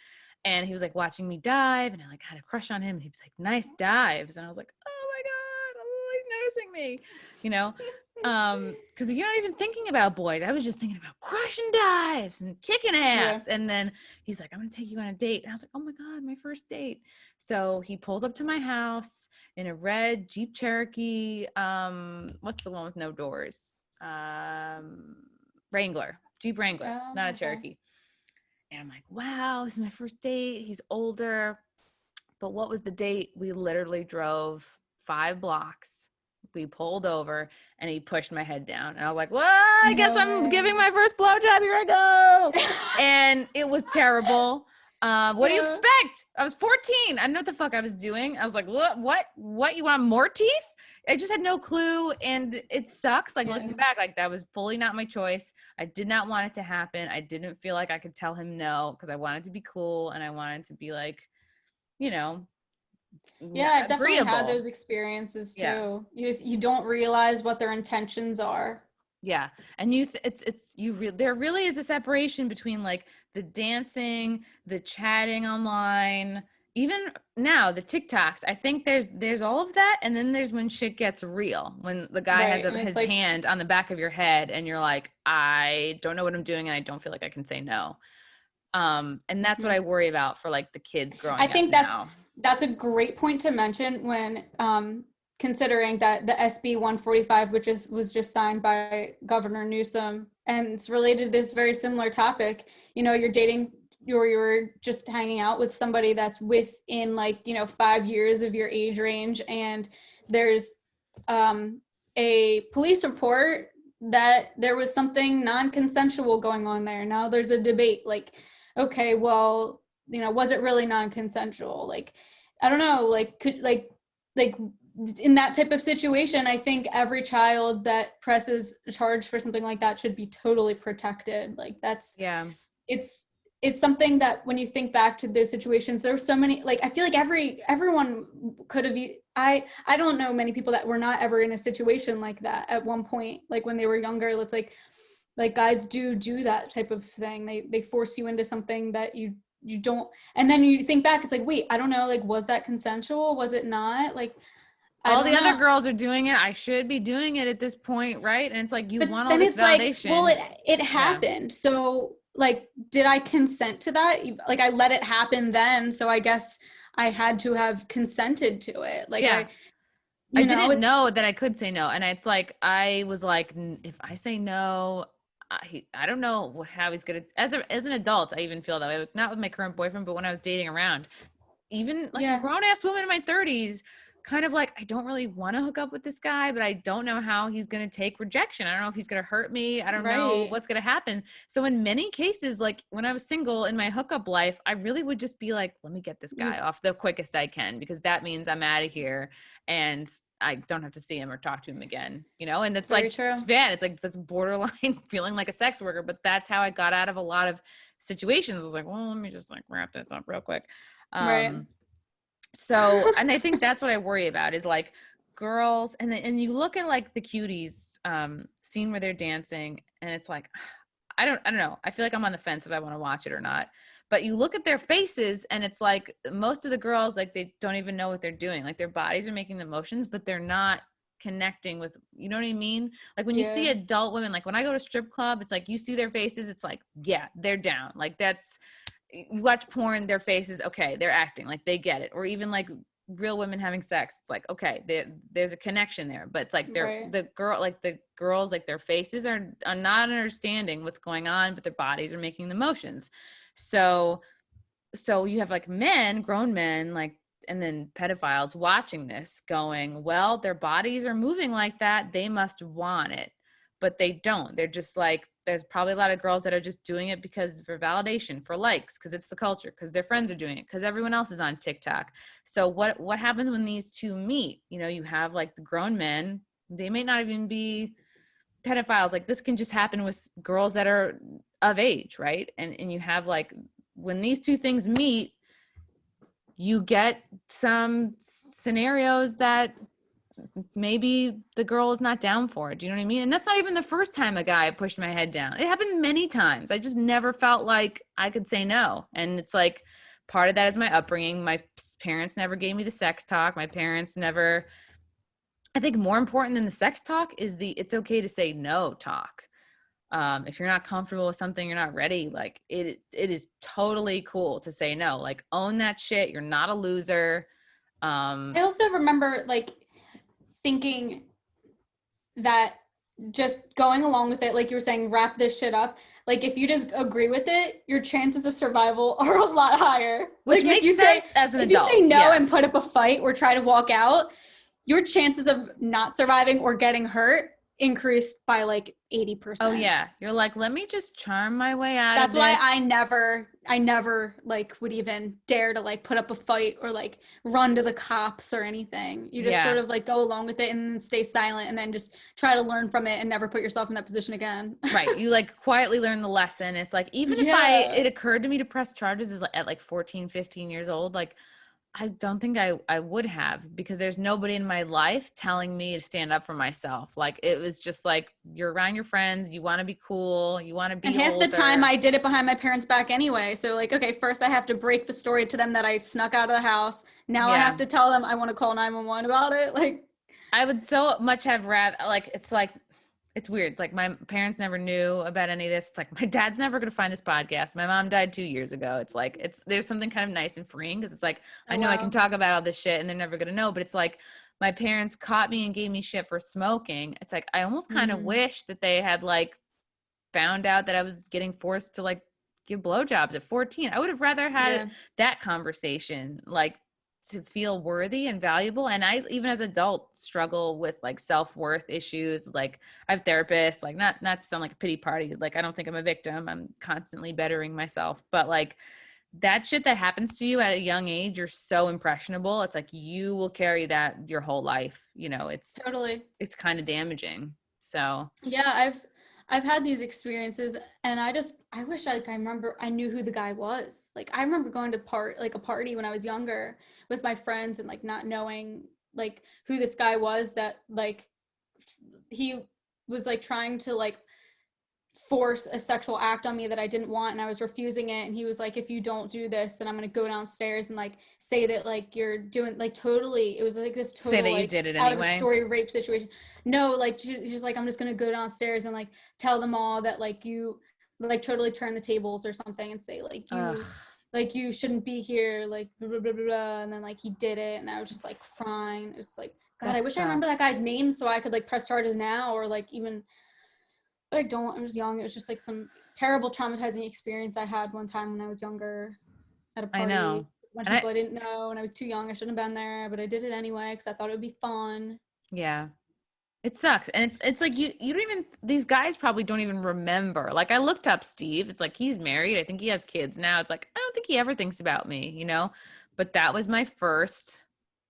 And he was like watching me dive, and I like had a crush on him. And he was like, nice dives. And I was like, oh my God, oh, he's noticing me, you know? Because you're not even thinking about boys. I was just thinking about crushing dives and kicking ass. Yeah. And then he's like, I'm gonna take you on a date. And I was like, oh my God, my first date. So he pulls up to my house in a red Jeep Cherokee. What's the one with no doors? Wrangler, Jeep Wrangler, not a Okay. Cherokee. And I'm like, wow, this is my first date. He's older. But what was the date? We literally drove 5 blocks. We pulled over and he pushed my head down. And I was like, well, I guess I'm giving my first blowjob. Here I go. And it was terrible. What do you expect? I was 14. I didn't know what the fuck I was doing. I was like, what? You want more teeth? I just had no clue. And it sucks. Like looking back, like that was fully not my choice. I did not want it to happen. I didn't feel like I could tell him no because I wanted to be cool and I wanted to be like, you know, Yeah, I've definitely agreeable. had those experiences too. You don't realize what their intentions are. Yeah. And there really is a separation between like the dancing, the chatting online, even now the TikToks. I think there's all of that. And then there's when shit gets real, when the guy has his like, hand on the back of your head and you're like, I don't know what I'm doing. And I don't feel like I can say no. And that's what I worry about for like the kids growing up. I think that's a great point to mention when considering that the SB 145, which was just signed by Governor Newsom, and it's related to this very similar topic. You know, you're dating, you're just hanging out with somebody that's within like, 5 years of your age range, and there's a police report that there was something non-consensual going on there. Now there's a debate like, okay, well, was it really non-consensual? Like, I don't know, like, could like in that type of situation, I think every child that presses a charge for something like that should be totally protected. Like that's, it's something that when you think back to those situations, there were so many, like, I feel like everyone could have, I don't know many people that were not ever in a situation like that at one point, like when they were younger. Let's like guys do that type of thing. They force you into something that you don't, and then you think back, it's like, wait, I don't know, like, was that consensual? Was it not? Like, all the other girls are doing it. I should be doing it at this point, right? And it's like, you want all this validation. Like, well, it happened. Yeah. So like, did I consent to that? Like, I let it happen then. So I guess I had to have consented to it. Like, I didn't know that I could say no. And it's like, I was like, if I say no, I don't know how he's gonna, as an adult, I even feel that way, not with my current boyfriend, but when I was dating around, even like a grown-ass woman in my 30s, kind of like, I don't really want to hook up with this guy, but I don't know how he's going to take rejection. I don't know if he's going to hurt me. I don't know what's going to happen. So in many cases, like when I was single in my hookup life, I really would just be like, let me get this guy off the quickest I can, because that means I'm out of here and I don't have to see him or talk to him again, and it's like, it's bad. It's like, that's borderline feeling like a sex worker, but that's how I got out of a lot of situations. I was like, well, let me just like wrap this up real quick. So, and I think that's what I worry about is like girls, and you look at like the Cuties scene where they're dancing, and it's like, I don't know. I feel like I'm on the fence if I want to watch it or not. But you look at their faces, and it's like most of the girls, like they don't even know what they're doing. Like their bodies are making the motions, but they're not connecting with, you know what I mean? Like when you see adult women, like when I go to strip club, it's like you see their faces, it's like, yeah, they're down. Like that's, you watch porn, their faces, okay, they're acting like they get it. Or even like real women having sex, it's like, okay, there's a connection there, but it's like the girls, like their faces are not understanding what's going on, but their bodies are making the motions. So you have like men, grown men, like, and then pedophiles watching this going, well, their bodies are moving like that, they must want it, but they don't. They're just like, there's probably a lot of girls that are just doing it because for validation, for likes, because it's the culture, because their friends are doing it, because everyone else is on TikTok. So what happens when these two meet? You have like the grown men, they may not even be pedophiles. Like this can just happen with girls that are of age, right? And you have like, when these two things meet, you get some scenarios that maybe the girl is not down for it. Do you know what I mean? And that's not even the first time a guy pushed my head down. It happened many times. I just never felt like I could say no. And it's like, part of that is my upbringing. My parents never gave me the sex talk. My parents never, I think more important than the sex talk is the it's okay to say no talk. If you're not comfortable with something, you're not ready, like it is totally cool to say no. Like own that shit. You're not a loser. I also remember like thinking that just going along with it, like you were saying, wrap this shit up. Like if you just agree with it, your chances of survival are a lot higher. Which like makes sense as an adult. If you say no yeah. and put up a fight or try to walk out, your chances of not surviving or getting hurt increased by like 80%. Oh yeah. You're like, let me just charm my way out That's of this. why I never like would even dare to like put up a fight or like run to the cops or anything. You just sort of like go along with it and then stay silent and then just try to learn from it and never put yourself in that position again. Right. You like quietly learn the lesson. It's like, even if it occurred to me to press charges at like 14, 15 years old, like I don't think I would have, because there's nobody in my life telling me to stand up for myself. Like it was just like, you're around your friends, you want to be cool, you want to be and half older. the time I did it behind my parents' back anyway. So like, okay, first I have to break the story to them that I snuck out of the house. Now I have to tell them I want to call 911 about it. Like I would so much have rather, like, it's weird. It's like my parents never knew about any of this. It's like my dad's never going to find this podcast. My mom died 2 years ago. It's like, there's something kind of nice and freeing, because it's like, I know I can talk about all this shit and they're never going to know. But it's like my parents caught me and gave me shit for smoking. It's like, I almost kind of wish that they had like found out that I was getting forced to like give blowjobs at 14. I would have rather had that conversation, like, to feel worthy and valuable. And I, even as an adult, struggle with like self-worth issues. Like I have therapists, like not to sound like a pity party. Like I don't think I'm a victim. I'm constantly bettering myself. But like that shit that happens to you at a young age, you're so impressionable. It's like you will carry that your whole life. You know, it's kind of damaging. So yeah, I've had these experiences, and I wish I remember I knew who the guy was. Like I remember going to a party when I was younger with my friends and like not knowing like who this guy was, that like he was like trying to like force a sexual act on me that I didn't want, and I was refusing it, and he was like, if you don't do this, then I'm gonna go downstairs and like say that like you're doing like totally, it was like this total say that like, you did it out anyway. of a story rape situation. No, like she's like, I'm just gonna go downstairs and like tell them all that like you like totally turn the tables or something and say like you shouldn't be here, like blah, blah, blah, blah, blah. And then like he did it, and I was just like crying. It was like, God, I wish I remember that guy's name so I could like press charges now, or like even, but I don't. I was young. It was just like some terrible traumatizing experience I had one time when I was younger at a party. I know. A bunch of people I didn't know, and I was too young. I shouldn't have been there, but I did it anyway because I thought it would be fun. Yeah. It sucks. And it's like you don't even, these guys probably don't even remember. Like I looked up Steve. It's like he's married. I think he has kids now. It's like I don't think he ever thinks about me, you know? But that was my first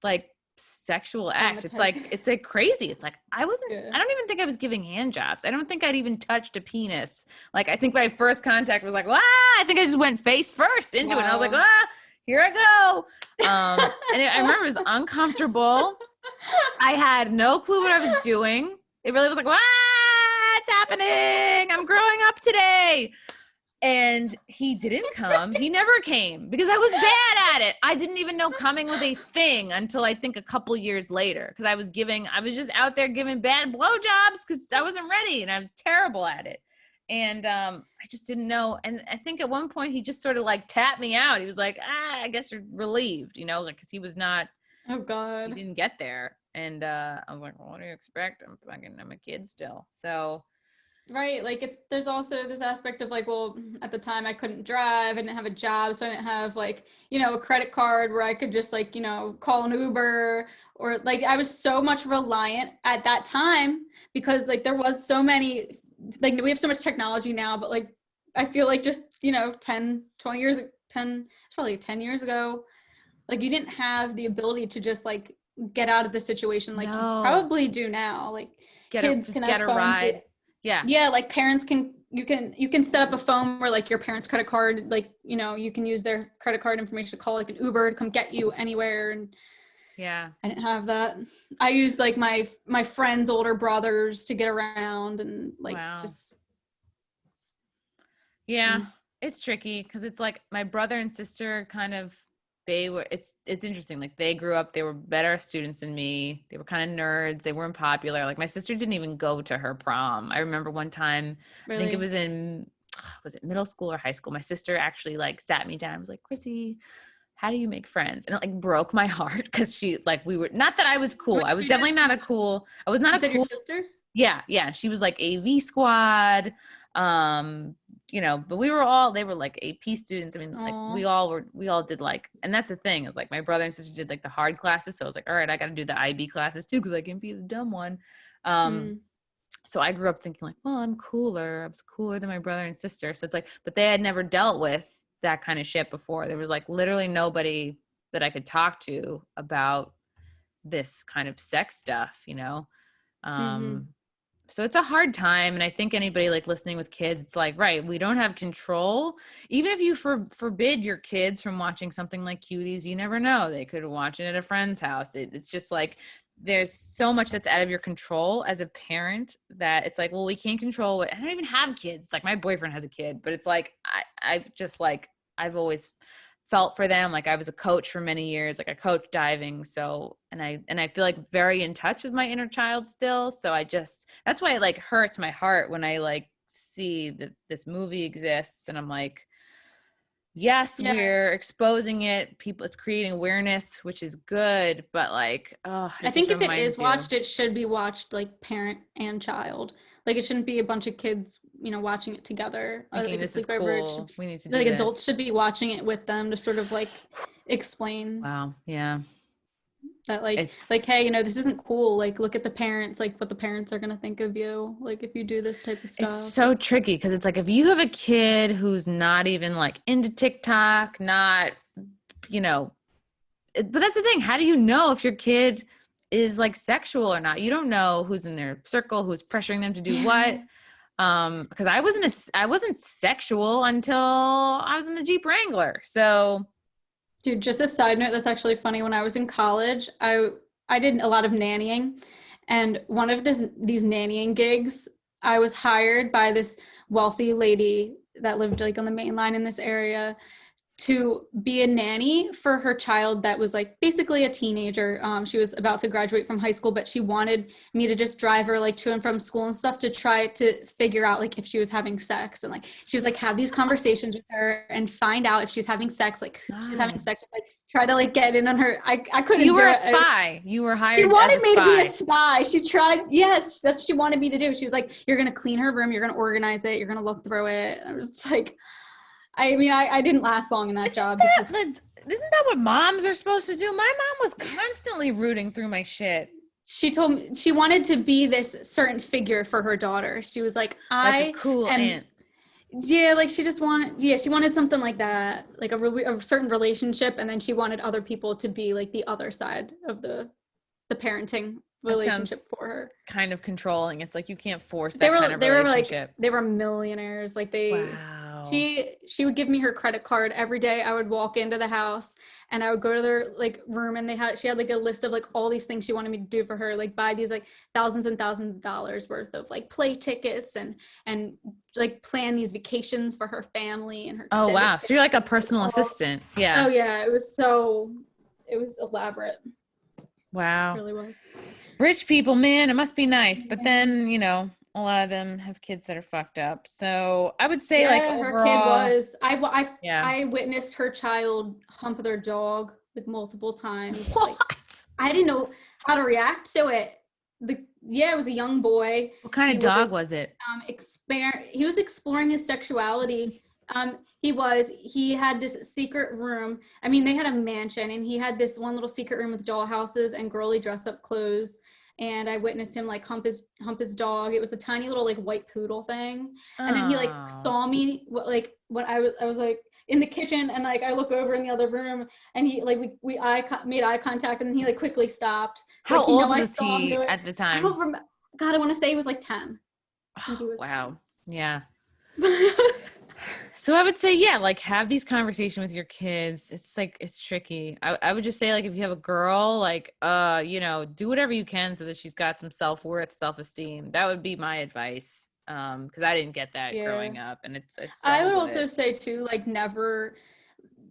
like sexual act. It's like crazy. It's like I don't even think I was giving hand jobs. I don't think I'd even touched a penis. Like I think my first contact was like, wow, I think I just went face first into it. And I was like, here I go. And I remember it was uncomfortable. I had no clue what I was doing. It really was like, what's happening? I'm growing up today. And he didn't come. He never came because I was bad at it. I didn't even know coming was a thing until I think a couple years later, because I was just out there giving bad blowjobs because I wasn't ready and I was terrible at it. And I just didn't know. And I think at one point he just sort of like tapped me out. He was like, I guess you're relieved, you know, like, because he was not. Oh God. He didn't get there. And I was like, well, what do you expect? I'm a kid still. So. Right. Like there's also this aspect of like, well, at the time I couldn't drive, I didn't have a job. So I didn't have like, you know, a credit card where I could just like, you know, call an Uber, or like I was so much reliant at that time because like there was so many, like we have so much technology now, but like, I feel like just, you know, 20 years, it's probably 10 years ago, like you didn't have the ability to just like get out of the situation like you probably do now. Like kids can have phones. Ride. Yeah, like parents you can set up a phone where like your parents' credit card, like, you know, you can use their credit card information to call like an Uber to come get you anywhere. And yeah, I didn't have that. I used like my friends' older brothers to get around and like just. Yeah. it's tricky because it's like my brother and sister kind of, it's interesting. Like they grew up, they were better students than me. They were kind of nerds. They weren't popular. Like my sister didn't even go to her prom. I remember one time, I think it was was it middle school or high school? My sister actually like sat me down and was like, Chrissy, how do you make friends? And it like broke my heart because she like, we were, not that I was cool. Wait, I was definitely not a cool, I was not a your cool sister? Yeah, yeah. She was like AV squad. You know, but they were like AP students. I mean, like we all did like, and that's the thing is like my brother and sister did like the hard classes. So I was like, all right, I got to do the IB classes too, because I can be the dumb one. So I grew up thinking like, well, I'm cooler. I was cooler than my brother and sister. So it's like, but they had never dealt with that kind of shit before. There was like literally nobody that I could talk to about this kind of sex stuff, you know? So it's a hard time. And I think anybody like listening with kids, it's like, right, we don't have control. Even if you forbid your kids from watching something like Cuties, you never know. They could watch it at a friend's house. It's just like, there's so much that's out of your control as a parent that it's like, well, we can't control it. I don't even have kids. It's like my boyfriend has a kid, but it's like, I've just like, I've always felt for them. Like I was a coach for many years, like I coached diving. So, and I feel like very in touch with my inner child still. So that's why it like hurts my heart when I like see that this movie exists and I'm like, yes, we're exposing it. It's creating awareness, which is good. But like, I think if it is watched, it should be watched like parent and child. Like it shouldn't be a bunch of kids, you know, watching it together. Thinking like this is cool. We need to do like this. Adults should be watching it with them to sort of like explain. Wow. Yeah. That like, hey, you know, this isn't cool. Like, look at the parents, like what the parents are going to think of you. Like if you do this type of stuff. It's so tricky because it's like, if you have a kid who's not even like into TikTok, not, you know, but that's the thing. How do you know if your kid is like sexual or not? You don't know who's in their circle, who's pressuring them to do what. Because I wasn't sexual until I was in the Jeep Wrangler. So, dude, just a side note that's actually funny. When I was in college, I did a lot of nannying, and one of these nannying gigs, I was hired by this wealthy lady that lived like on the main line in this area to be a nanny for her child that was like basically a teenager. She was about to graduate from high school, but she wanted me to just drive her like to and from school and stuff to try to figure out like if she was having sex, and like she was like have these conversations with her and find out if she's having sex, like who she's having sex with, like try to like get in on her. I couldn't. You were a spy. You were hired. She wanted as a me spy. to be a spy. She tried. Yes, that's what she wanted me to do. She was like, "You're gonna clean her room. You're gonna organize it. You're gonna look through it." And I was just like, I mean, I didn't last long in that job. Isn't that what moms are supposed to do? My mom was constantly rooting through my shit. She told me she wanted to be this certain figure for her daughter. She was like a cool aunt. Yeah, like she wanted something like that, like a certain relationship, and then she wanted other people to be like the other side of the parenting relationship for her. Kind of controlling. It's like you can't force that kind of relationship. They were millionaires. Like wow. She would give me her credit card every day. I would walk into the house and I would go to their like room, and she had like a list of like all these things she wanted me to do for her, like buy these like thousands and thousands of dollars worth of like play tickets and like plan these vacations for her family and her. Oh wow. So you're like a personal assistant. Yeah. Oh yeah. It was elaborate. Wow. It really was. Rich people, man, it must be nice. But then, you know, a lot of them have kids that are fucked up. So I would say like overall, her kid was, I witnessed her child hump their dog like multiple times. What? Like, I didn't know how to react to it. It was a young boy. What kind of dog was it? He was exploring his sexuality. He had this secret room. I mean, they had a mansion, and he had this one little secret room with dollhouses and girly dress up clothes. And I witnessed him like hump his dog. It was a tiny little like white poodle thing. And then he like saw me when I was like in the kitchen, and like I look over in the other room, and he like we made eye contact, and he like quickly stopped. So, how old was he at the time? I don't remember. God, I want to say he was like 10. Wow. 10. Yeah. So I would say, yeah, like have these conversations with your kids. It's like, it's tricky. I would just say like, if you have a girl, like, you know, do whatever you can so that she's got some self-worth, self-esteem. That would be my advice. Because I didn't get that growing up, and I I would struggled with also it. say too, like, never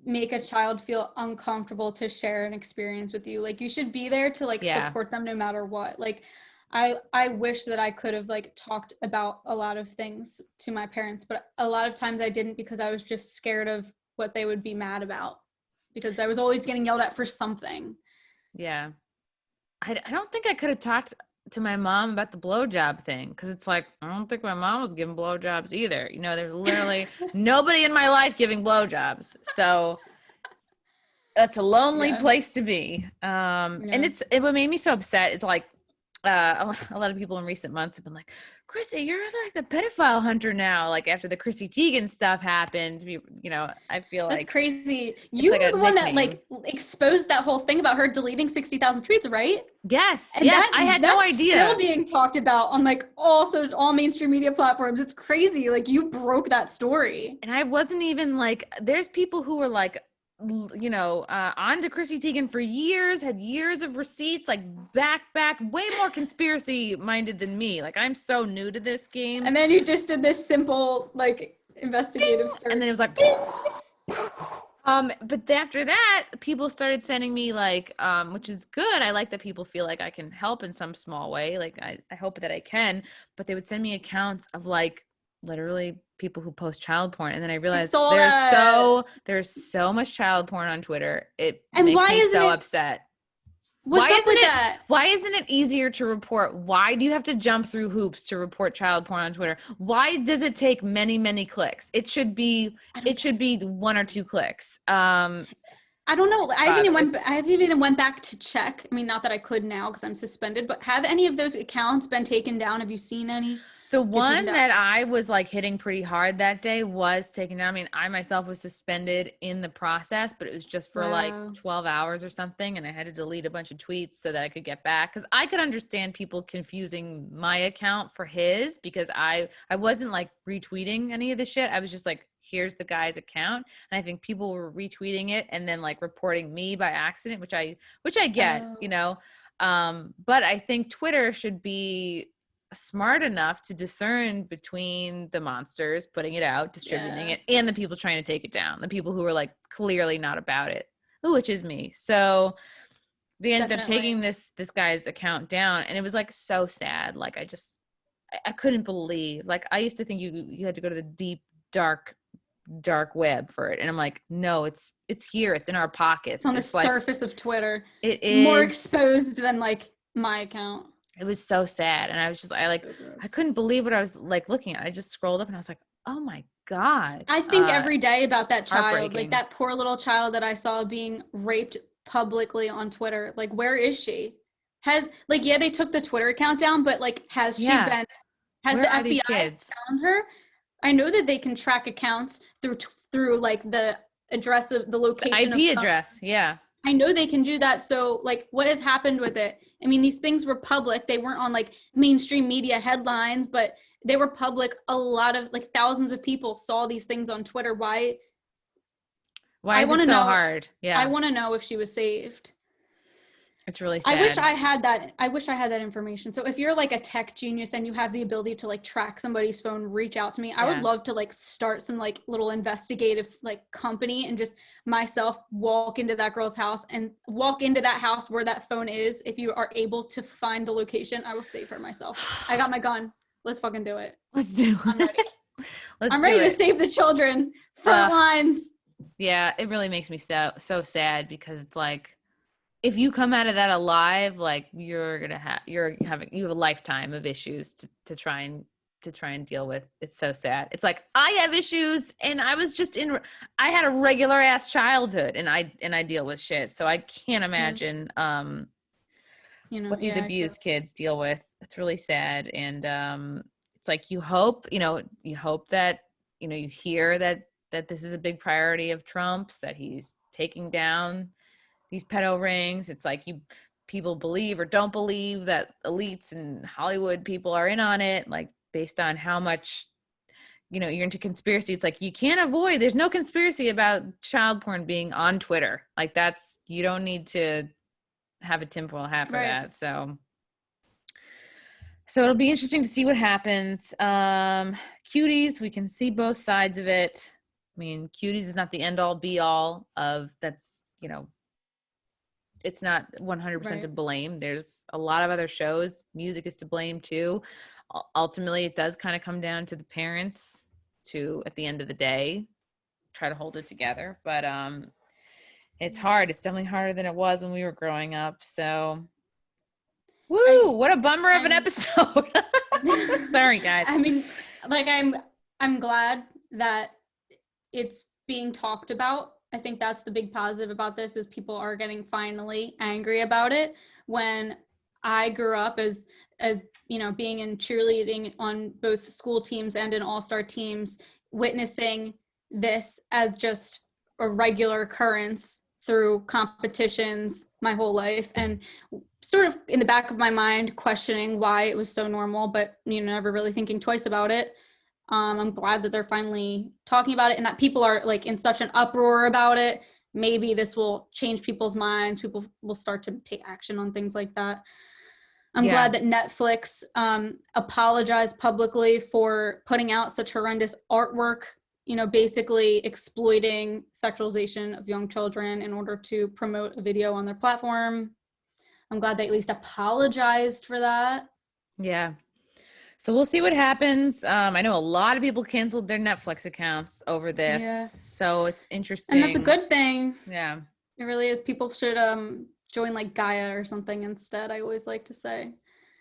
make a child feel uncomfortable to share an experience with you. Like, you should be there to like support them no matter what. Like, I wish that I could have like talked about a lot of things to my parents, but a lot of times I didn't because I was just scared of what they would be mad about, because I was always getting yelled at for something. Yeah. I don't think I could have talked to my mom about the blowjob thing, because it's like, I don't think my mom was giving blowjobs either. You know, there's literally nobody in my life giving blowjobs. So that's a lonely place to be. And what made me so upset is like, a lot of people in recent months have been like, Chrissy, you're like the pedophile hunter now. Like after the Chrissy Teigen stuff happened, you know, I feel that's like crazy. You were the one that like exposed that whole thing about her deleting 60,000 tweets, right? Yes. And yes. I had no idea. Still being talked about on like all mainstream media platforms. It's crazy. Like, you broke that story. And I wasn't even like, there's people who were like, you know, on to Chrissy Teigen for years, had years of receipts, like back, way more conspiracy minded than me. Like, I'm so new to this game. And then you just did this simple, like, investigative search. And then it was like, but after that, people started sending me like, which is good. I like that people feel like I can help in some small way. Like, I hope that I can, but they would send me accounts of like, literally people who post child porn, and then I realized there's so much child porn on Twitter. It makes me so upset. What's up with that? Why isn't it easier to report? Why do you have to jump through hoops to report child porn on Twitter? Why does it take many clicks? It should be 1 or 2 clicks. I don't know. I haven't even went back to check. I mean, not that I could now because I'm suspended, but have any of those accounts been taken down? Have you seen any? The one that I was like hitting pretty hard that day was taken down. I mean, I myself was suspended in the process, but it was just for like 12 hours or something. And I had to delete a bunch of tweets so that I could get back. Cause I could understand people confusing my account for his, because I wasn't like retweeting any of the shit. I was just like, here's the guy's account. And I think people were retweeting it and then like reporting me by accident, which I get, you know? But I think Twitter should be smart enough to discern between the monsters putting it out, distributing it, and the people trying to take it down, the people who are like clearly not about it, which is me. So they ended up taking this guy's account down, and it was like so sad. Like I couldn't believe, like, I used to think you had to go to the deep dark web for it, and I'm like, no, it's here, it's in our pockets, it's on the surface of Twitter. It is more exposed than like my account. It was so sad. And I was just, I couldn't believe what I was like looking at. I just scrolled up and I was like, oh my God. I think every day about that child, like that poor little child that I saw being raped publicly on Twitter. Like, where is she? They took the Twitter account down, but like, has the FBI found her? I know that they can track accounts through like the address of the location, the IP address. Yeah. I know they can do that. So like, what has happened with it? I mean, these things were public. They weren't on like mainstream media headlines, but they were public. A lot of like thousands of people saw these things on Twitter. Why is it so hard? Yeah. I want to know if she was saved. It's really sad. I wish I had that information. So if you're like a tech genius and you have the ability to like track somebody's phone, reach out to me. I would love to like start some like little investigative like company and just myself walk into that girl's house and walk into that house where that phone is. If you are able to find the location, I will save her myself. I got my gun. Let's fucking do it. Let's do it. I'm ready. I'm ready to save the children. Front lines. Yeah, it really makes me so sad, because it's like, if you come out of that alive, like you have a lifetime of issues to try and deal with. It's so sad. It's like, I have issues, and I had a regular ass childhood, and I deal with shit. So I can't imagine what these abused kids deal with. It's really sad. And it's like, you hope that, you hear that this is a big priority of Trump's, that he's taking down these pedo rings. It's like, people believe or don't believe that elites and Hollywood people are in on it, like based on how much, you're into conspiracy. It's like, you can't avoid, there's no conspiracy about child porn being on Twitter. Like, you don't need to have a tinfoil hat for that. So So it'll be interesting to see what happens. Cuties, we can see both sides of it. I mean, Cuties is not the end all be all of that's, you know, it's not 100% to blame. There's a lot of other shows. Music is to blame too. Ultimately, it does kind of come down to the parents to, at the end of the day, try to hold it together. But it's hard. It's definitely harder than it was when we were growing up. So, woo! What a bummer of an episode. Sorry, guys. I mean, like I'm glad that it's being talked about. I think that's the big positive about this is people are getting finally angry about it. When I grew up as you know, being in cheerleading on both school teams and in all-star teams, witnessing this as just a regular occurrence through competitions my whole life, and sort of in the back of my mind questioning why it was so normal, but you know, never really thinking twice about it. I'm glad that they're finally talking about it and that people are like in such an uproar about it. Maybe this will change people's minds. People will start to take action on things like that. I'm glad that Netflix apologized publicly for putting out such horrendous artwork, you know, basically exploiting sexualization of young children in order to promote a video on their platform. I'm glad they at least apologized for that. Yeah. So we'll see what happens. I know a lot of people canceled their Netflix accounts over this. Yeah. So it's interesting. And that's a good thing. Yeah. It really is. People should join like Gaia or something instead, I always like to say.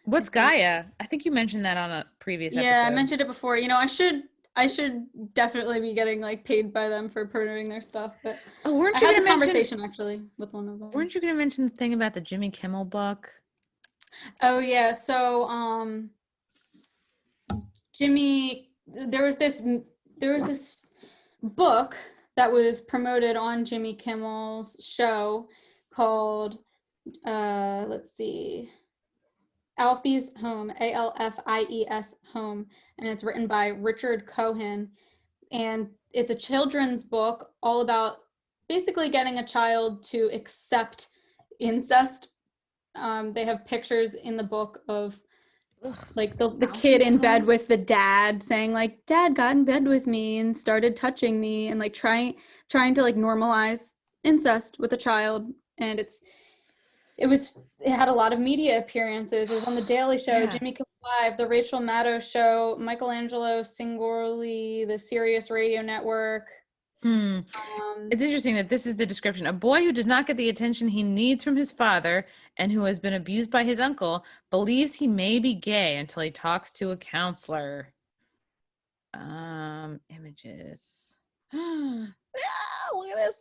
What's Gaia? I think you mentioned that on a previous episode. Yeah, I mentioned it before. You know, I should definitely be getting like paid by them for promoting their stuff. But weren't you I had a conversation actually with one of them. Weren't you going to mention the thing about the Jimmy Kimmel book? Oh yeah, so Jimmy, there was this book that was promoted on Jimmy Kimmel's show called let's see, Alfie's Home, Alfies Home, and it's written by Richard Cohen, and it's a children's book all about basically getting a child to accept incest. They have pictures in the book of like the kid in bed with the dad saying like, dad got in bed with me and started touching me, and like trying to like normalize incest with a child. And it had a lot of media appearances. It was on The Daily Show, Jimmy Kimmel Live, The Rachel Maddow Show, Michelangelo Singorli, the Sirius Radio Network. It's interesting that this is the description. A boy who does not get the attention he needs from his father and who has been abused by his uncle believes he may be gay until he talks to a counselor. Images.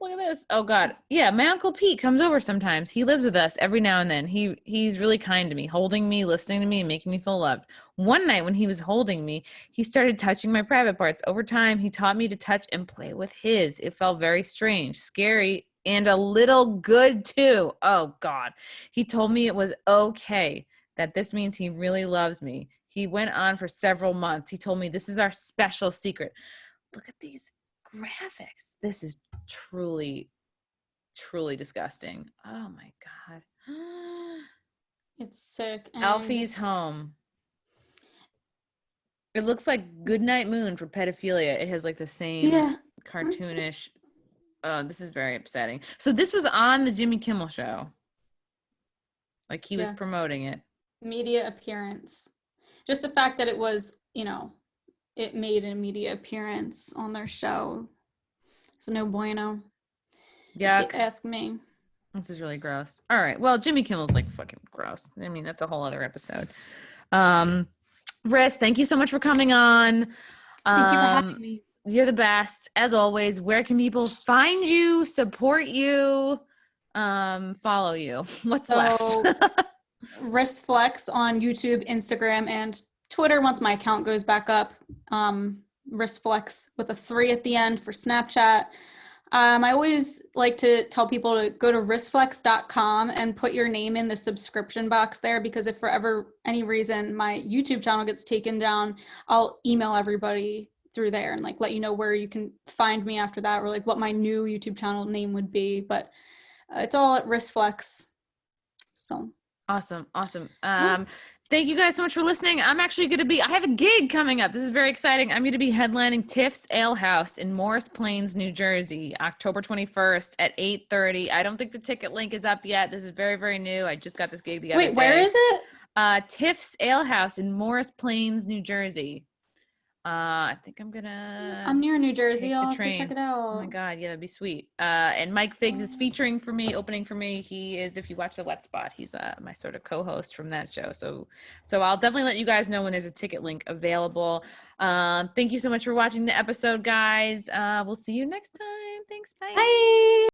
Look at this. Oh God. Yeah, my Uncle Pete comes over sometimes. He lives with us every now and then. He's really kind to me, holding me, listening to me, and making me feel loved. One night when he was holding me, he started touching my private parts. Over time, he taught me to touch and play with his. It felt very strange, scary, and a little good too. Oh God. He told me it was okay, that this means he really loves me. He went on for several months. He told me this is our special secret. Look at these graphics. This is truly disgusting. Oh my God. It's sick. Alfie's Home. It looks like Goodnight Moon for pedophilia. It has like the same cartoonish. Oh, this is very upsetting. So this was on the Jimmy Kimmel show. Like he was promoting it. Media appearance. Just the fact that it was, you know, it made a media appearance on their show. It's no bueno. Yeah. Ask me. This is really gross. All right. Well, Jimmy Kimmel's like fucking gross. I mean, that's a whole other episode. Riss, thank you so much for coming on. Thank you for having me. You're the best. As always, where can people find you, support you, follow you? What's left? Wrist Flex on YouTube, Instagram, and Twitter once my account goes back up. Wrist Flex with a 3 at the end for Snapchat. I always like to tell people to go to wristflex.com and put your name in the subscription box there, because if for ever any reason my YouTube channel gets taken down, I'll email everybody through there and like let you know where you can find me after that, or like what my new YouTube channel name would be. But it's all at Wristflex. So awesome. Thank you guys so much for listening. I'm actually going to be, I have a gig coming up. This is very exciting. I'm going to be headlining Tiff's Ale House in Morris Plains, New Jersey, October 21st at 8:30. I don't think the ticket link is up yet. This is very, very new. I just got this gig the other day. Wait, where is it? Tiff's Ale House in Morris Plains, New Jersey. I think I'm near New Jersey. I'll have to train. check it out. Oh my God. Yeah, that'd be sweet. And Mike Figs is featuring for me, opening for me. He is, if you watch the Wet Spot, he's my sort of co-host from that show. So I'll definitely let you guys know when there's a ticket link available. Thank you so much for watching the episode, guys. We'll see you next time. Thanks. Bye. Bye.